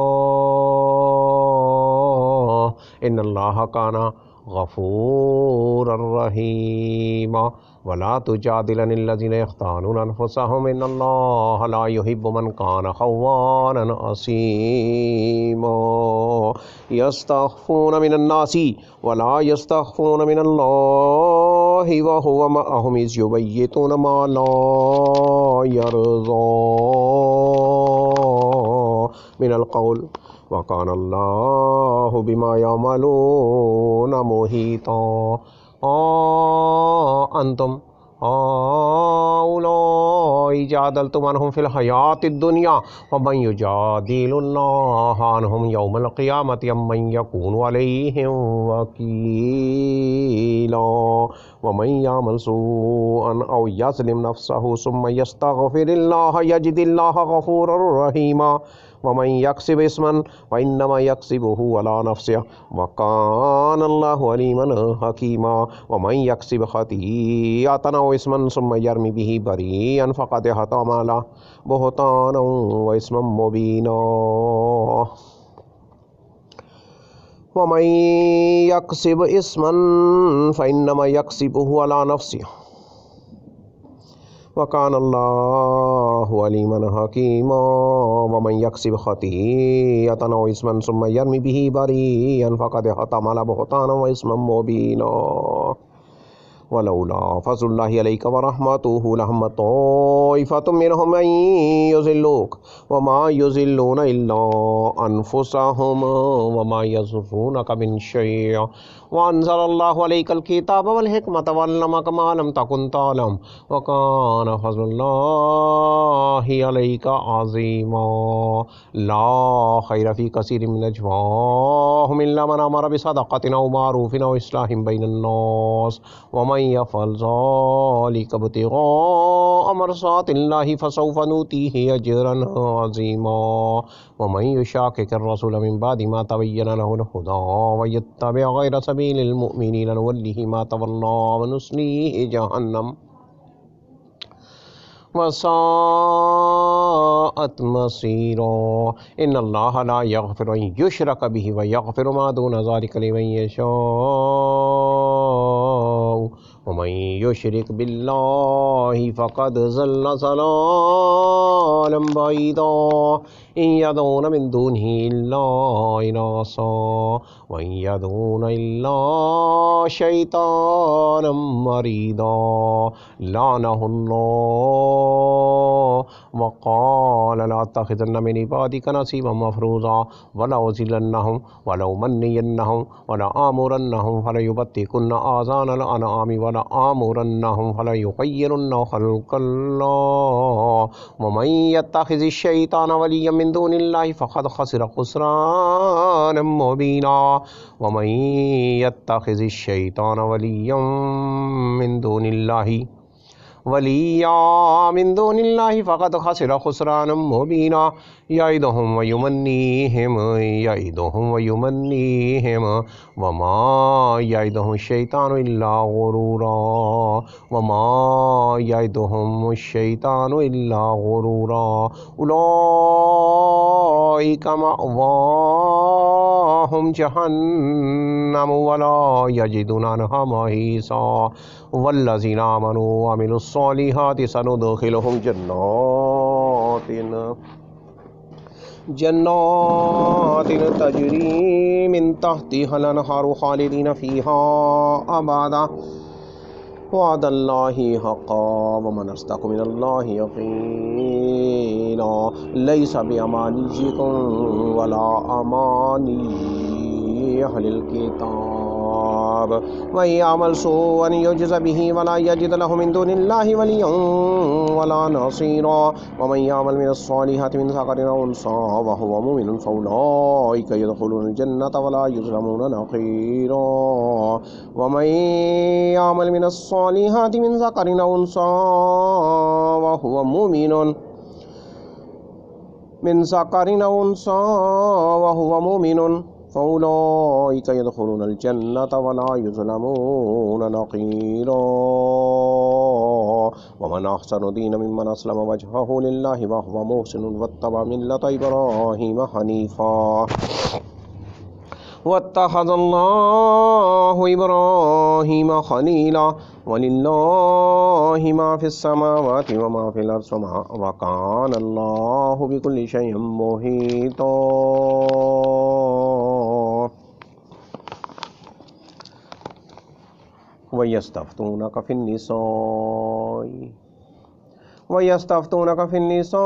इन्नल्लाहा काना गफ़ूरर रहीमा वला तुजादिलनिल्लज़ीना यख़्तानूना अनफ़ुसहुम इन्नल्लाहा ला युहिब्बु मन कान ख़व्वानन असीमा यस्तख़फ़ून मिनन्नासि वला यस्तख़फ़ून मिनल्लाहि व हुवा मअहुम इज़ युबय्यितूना मा ला यर्ज़ा मिनल क़ौल व कानल्लाहु बिमा यअमलूना मुहीता अंतुम हाउलाई जादलतुम अन्हुम फ़िल हयातिद दुनिया व मन युजादिलुल्लाह अन्हुम यौमल क़ियामति अम्मन यकूनु अलैहिम वकीला व मन यअमल सूअन औ यज़लिम नफ़्सहु सुम्मा यस्तग़फ़िरिल्लाह यजिदिल्लाह गफ़ूरर रहीमा वमन यक्सिब इस्मन फ़इन्नमा यक्सिबुहु अला नफ़्सिहि व कानल्लाहु अलीमन हकीमा वमन यक्सिब ख़तीअतन औ इस्मन सुम्मा यर्मि बिही बरीअन फ़क़द इह्तमला बुहतानन व इस्मम मुबीना वमन यक्सिब इस्मन फ़इन्नमा यक्सिबुहु अला नफ़्सिहि वकानल्लाहु अलीमन हकीमा वमन यक्सिब ख़तीअतन औ इस्मन सुम्मा यर्मि बिही बरीअन फ़क़द इह्तमला बुहतानन व इस्मम मुबीना वलौला फज़लुल्लाहि अलैका व रहमतुहु लहम्म ताइफ़तुम मिनहुम अन युज़िल्लूक व मा युज़िल्लूना इल्ला अनफुसहुम व मा यज़ुर्रूनका मिन शै'इन व अंज़लल्लाहु अलैकल किताब वल हिकमत व अल्लमक मा लम तकुन तअलम व कान फज़लुल्लाहि अलैका अज़ीमा ला खैर फ़ी कसीरिन मिन नजवाहुम इल्ला मन अमरा बिसदक़तिन औ मारूफ़िन औ इस्लाहिम बैनन नास व मन यफ़अल ज़ालिका इब्तिग़ाअ मर्ज़ातिल्लाहि फ़सौफ़ नूतीहि अजरन अज़ीमा व मन युशाक़िक़िर रसूल मिन बअदि मा तबय्यन लहुल हुदा व यत्तबि' ग़ैर सबीलिल मुअ्मिनीन नुवल्लिहि मा तवल्ला व नुस्लिहि जहन्नम वसाअत मसीरा इन्नल्लाह ला यग़फ़िरु अन युशरक बिही व यग़फ़िरु मा दून ज़ालिका लिमन यशाअ व मन युशरिक बिल्लाहि फ़क़द ज़ल्ल ज़लालन बईदा इन यदऊन मिन दूनिही इल्ला इनासा व इन यदऊन इल्ला शैतानम मरीदा लानहुल्लाह व क़ाल लअत्तख़िज़न्न मिन इबादिक नसीबन मफ़रूज़ा व लउज़िलन्नहुम व लउमन्नियन्नहुम व लआमुरन्नहुम फ़लयुबत्तिकुन्न आज़ानल अनआमि व लआमुरन्नहुम फ़लयुग़य्यिरुन्न ख़ल्क़ल्लाह व मन यत्तख़िज़िश्शैतान वलिय्यन मिन दूनिल्लाहि फ़क़द ख़सिर ख़ुस्रानम मुबीना व मन यत्तख़िज़िश्शैतान वलिय्यन मिन दूनिल्लाहि मिन दूनिल्लाहि फ़क़द ख़सिर ख़ुस्रानम मुबीना यइदुहुम व युमन्नीहिम व मा यइदुहुम शैतानु इल्ला गुरूरा व मा यइदुहुम शैतानु इल्ला गुरूरा उलाइका मअवाहुम जहन्नम वला यजिदुना अन्हा महीसा वल्लज़ीना आमनू व अमिलुस्सॉलिहाति सनुदखिलुहुम जन्नातिन तजरी मिन तहतिहल अनहारु खालिदीन फ़ीहा अबदा वअदल्लाहि हक़्क़न व मन अस्दक़ु मिनल्लाहि क़ीला लैसा बिअमानिय्यिकुम वला अमानी अहलिल किताब व यअमल सूअन युजज़ बिही वला यजिद लहु मिन दूनिल्लाहि वलिय्यन वला नसीरा व मन यअमल मिनस्सॉलिहाति मिन ज़करिन औ उन्सा व हुवा मुमिनुन फ़उलाइका यदख़ुलूनल जन्नता वला युज़लमूना नक़ीरा व मन यअमल मिनस्सॉलिहाति मिन ज़करिन औ उन्सा व हुवा मुमिनुन फ़उलाइका यदख़ुलूनल जन्नता वला युज़लमूना नक़ीरा व मन अहसनु दीना मिम्मन अस्लम वजहहु लिल्लाहि व हुवा मुहसिनुन वत्तबअ मिल्लत इब्राहीम हनीफ़ा वत्तख़ज़ल्लाहु इब्राहीम ख़लीला वलिल्लाहि मा फ़िस्समावाति व मा फ़िल अर्ज़ि व कानल्लाहु बिकुल्लि शैइन मुहीता वयस्तफ्तूनक फ़िन्निसाइ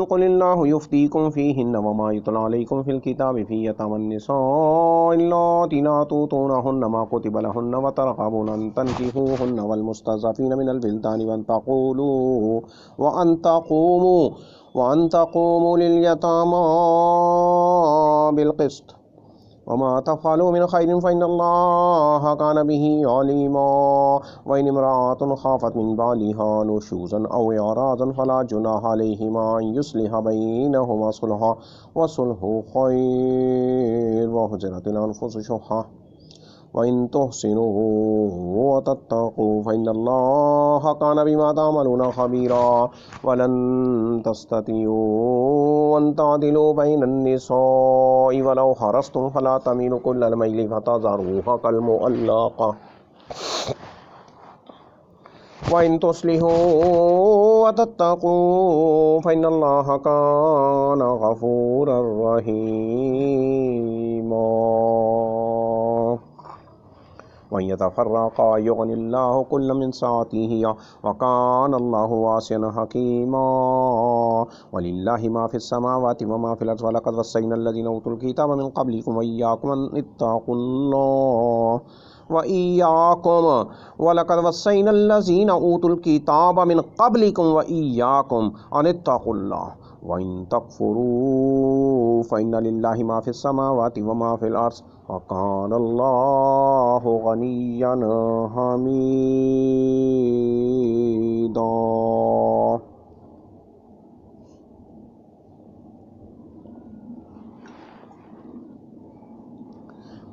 क़ुलिल्लाहु युफ़्तीकुम फ़ीहिन्ना व मा युतला अलैकुम फ़िल किताबि फ़ी यतामन्निसाइ अल्लाती ला तूतूनहुन्ना मा कुतिबा लहुन्ना व तरग़बूना अन तन्किहूहुन्ना वल मुस्तज़अफ़ीना मिनल विल्दानि व अन तक़ूमू लिल यतामा बिल क़िस्त वमा तफ़अलू मिन ख़ैरिन फ़इन्नल्लाहा कान बिही अलीमा व इन इम्रअतुन ख़ाफ़त मिन बालिहा नुशूज़न औ इअराज़न फ़ला जुनाहा अलैहिमा अन युस्लिहा बैनहुमा सुलहा व सुल्हु ख़ैर व हुज़िरतिल अनफ़ुसु शुह्हा व इन तुहसिनू व तत्तक़ू फ़इन्नल्लाहा कान बिमा तअमलूना ख़बीरा वलन तस्ततिऊ अन तअदिलू बैनन निसाइ वलौ हरस्तुम फ़ला तमीलू कुल्लल मैली फ़तज़रूहा कल मुअल्लक़ा व इन तुस्लिहू व तत्तक़ू फ़इन्नल्लाहा कान गफ़ूरर रहीमा। व यतफर्रक़ा युग़निल्लाहु कुल्लम मिन सअतिही व कानल्लाहु वासिअन हकीमा वलिल्लाहि मा फिस समावाति व मा फिल अर्ज़ि व लक़द वस्सैनल्लज़ीना ऊतुल किताब मिन क़ब्लिकुम व इय्याकुम अन इत्तक़ुल्लाह व इय्याकुम वलक़द वस्सैनल्लज़ीना ऊतुल किताब मिन क़ब्लिकुम व इय्याकुम अन इत्तक़ुल्लाह व इन तकफ़ुरू फ़इन्ना लिल्लाहि मा फ़िस समावाति व मा फ़िल अर्ज़ व कानल्लाहु ग़निय्यन हमीदा।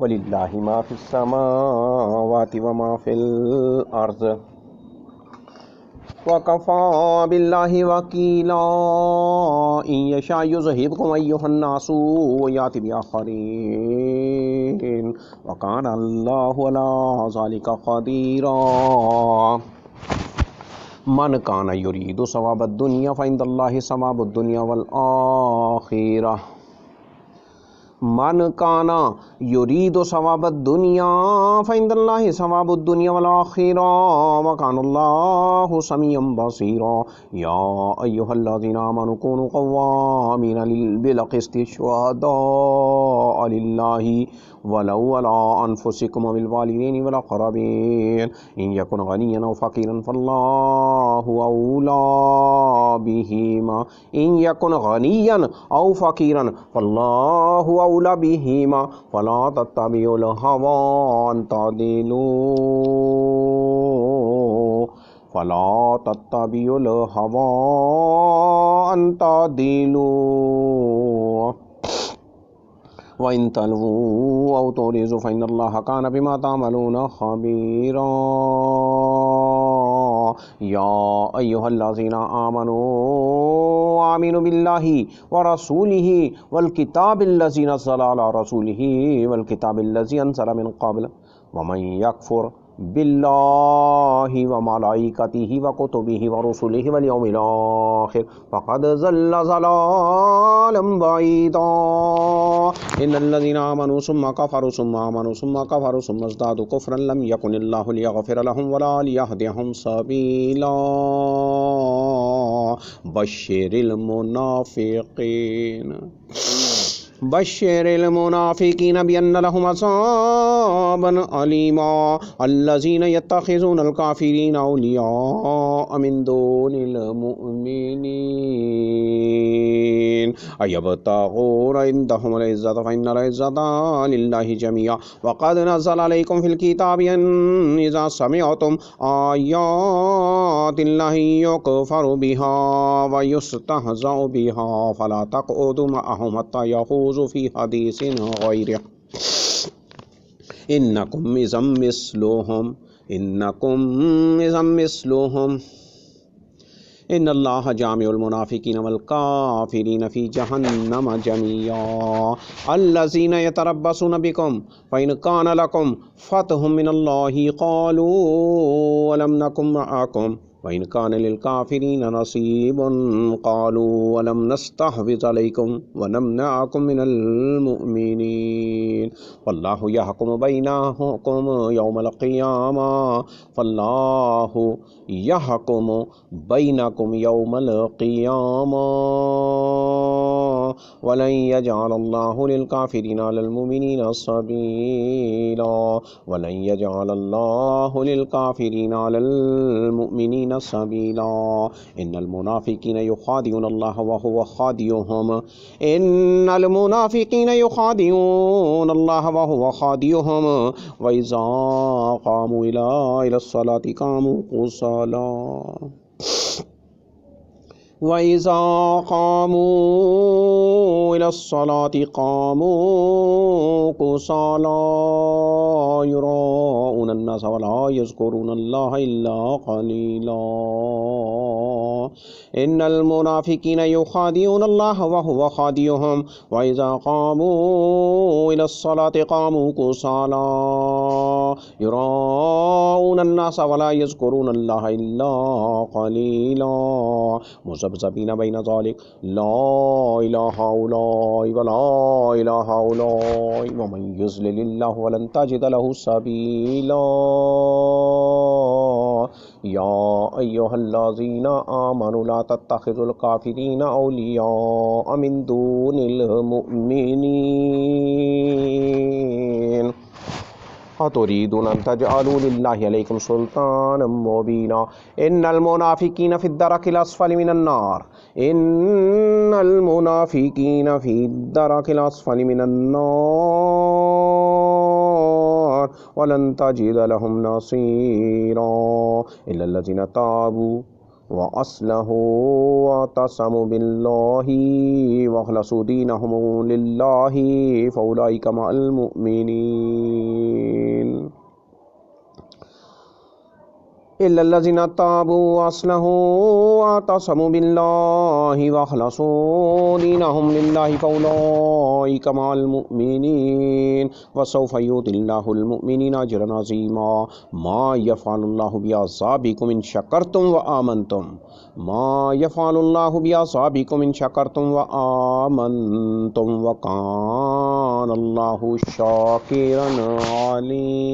वलिल्लाहि मा फ़िस समावाति व मा फ़िल अर्ज़ वकफ़ा बिल्लाहि वकीला इन यशा युज़हिबकुम अय्युहन्नासु व याति बिआखरीन व काना अल्लाहु अला ज़ालिका क़दीरा। मन काना युरीदु सवाबद दुनिया फ़इंदल्लाहि सवाबुद दुनिया वल आखिरह मन काना युरीदु सवाबद दुनिया फ़इंदल्लाहि सवाबुद दुनिया वल आखिरह व कानल्लाहु समीअन बसीरा। या अय्युहल्लज़ीना आमनु कूनु क़व्वामीना बिल क़िस्ति शुहदाअ लिल्लाहि वलौ अला अनफुसिकुम अविल वालिदैनि वल अक़रबीन इन यकुन गनिय्यन औ फ़क़ीरन फ़ल्लाहु औला बिहिमा इन यकुन गनिय्यन औ फ़क़ीरन फ़ल्लाहु औला बिहिमा फ़ला तत्तबिउल हवा अन तादिलू फ़ला तत्तबिउल हवा अन तादिलू व इन तलवू औ तुरिज़ु फ़इन्नल्लाह कान बिमा तामलून ख़बीरा। या अय्युहल्लज़ीना आमनू आमिनु बिल्लाहि व रसूलिहि वल किताबिल्लज़ी नज़्ज़ला अला रसूलिहि वल किताबिल्लज़ी अनज़ला मिन क़ब्ल व मन यकफ़ुर बिल्लाहि व मलाइकतिहि व कुतुबिहि व रुसुलिहि वल यौमिल आखिर फ़क़द ज़ल्ल ज़लालन बईदा। इन्नल्लज़ीना आमनू सुम्मा कफ़रू सुम्मा आमनू सुम्मा कफ़रू सुम्मा इज़्दादू कुफ़्रन लम यकुनिल्लाहु लियग़फ़िर लहुम वला लियहदियहुम सबीला। बश्शिरिल मुनाफ़िक़ीन बश्शिरिल मुनाफ़िक़ीन बिअन्न लहुम अज़ाबन अलीमा अल्लज़ीना यत्तख़िज़ूनल काफ़िरीन औलिया मिन दूनिल मुअमिनीन अयब्तग़ूना इंदहुमुल इज़्ज़ता फ़इन्नल इज़्ज़ता लिल्लाहि जमीआ व क़द नज़्ज़ला अलैकुम फ़िल किताबि अन इज़ा समिअतुम आयातिल्लाहि युकफ़रु बिहा व युस्तहज़अु बिहा फ़ला तक़उदू मअहुम हत्ता यख़ूज़ू फ़ी हदीसिन ग़ैरिह इन्नकुम इज़म मिस्लुहुम इन्नल्लाह जामिउल मुनाफ़िक़ीन वल काफ़िरीन फ़ी जहन्नम जमीआ अल्लज़ीना यतरब्बसून बिकुम फ़इन कान लकुम फ़तहुम मिनल्लाहि क़ालू अलम नकुम मअकुम वइन कान लिल काफ़िरीन नसीबुन क़ालू अलम नस्तहविज़ अलैकुम व नमनअकुम मिनल मुअमिनीन वल्लाहु यहकुमु बैनकुम यौमल क़ियामा फ़ल्लाहु यहकुमु बैनकुम यौमल क़ियामा वलन यजअलल्लाहु लिल काफ़िरीना अलल मुमिनीना सबीला वलन यजअलल्लाहु लिल काफ़िरीना अलल मुमिनीना सबीला इन्नल मुनाफ़िक़ीन युख़ादिऊनल्लाह व हुवा ख़ादिउहुम इन्नल मुनाफ़िक़ीन युख़ादिऊनल्लाह व हुवा ख़ादिउहुम व इज़ा क़ामू इलस्सलाति क़ामू कुसाला व इज़ा क़ामू इलस्सलाति क़ामू कुसाला युराऊनन्नास व ला यज़्कुरूनल्लाह इल्ला क़लीला इन्नल मुनाफ़िक़ीन युख़ादिऊनल्लाह व हुवा ख़ादिउहुम व इज़ा क़ामू इलस्सलाति क़ामू कुसाला युराऊन अन्नास वला यज़कुरूनल्लाह इल्ला क़लीला मुज़ब्ज़बीना बैना ज़ालिक ला इलाहा उलाई व ला इलाहा उलाई व मन युज़्लिलिल्लाहु फ़लन तजिद लहु सबीला या अय्युहल्लज़ीना आमनु ला तत्तखिज़ुल काफ़िरीना औलिया मिन दूनिल मुमिनीन अतुरीदून अन तजअलू लिल्लाहि अलैकुम सुल्तानम मुबीना इन्नल मुनाफिकीन फिद्दरकिल अस्फलि मिनन नार इन्नल मुनाफिकीन फिद्दरकिल अस्फलि मिनन नार वलन तजिद लहुम नसीरा इल्लल्लज़ीना ताबू व अस्लहू व तसमू बिल्लाहि व अख़लसू दीनहुम लिल्लाहि फ़उलाइका मअल मुमिनीन इल्लल्लज़ीना ताबू व अस्लहू व तसमू बिल्लाहि व अख़लसू दीनहुम लिल्लाहि फ़उलाइका मअल मुमिनीन व सौफ़ यु'तिल्लाहुल मुमिनीना अजरन अज़ीमा मा यफ़अलुल्लाहु बिअज़ाबिकुम इन शकरतुम व आमनतुम मा यफ़अलुल्लाहु बिअज़ाबिकुम इन शकरतुम व आमनतुम व कानल्लाहु शाकिरन अलीम।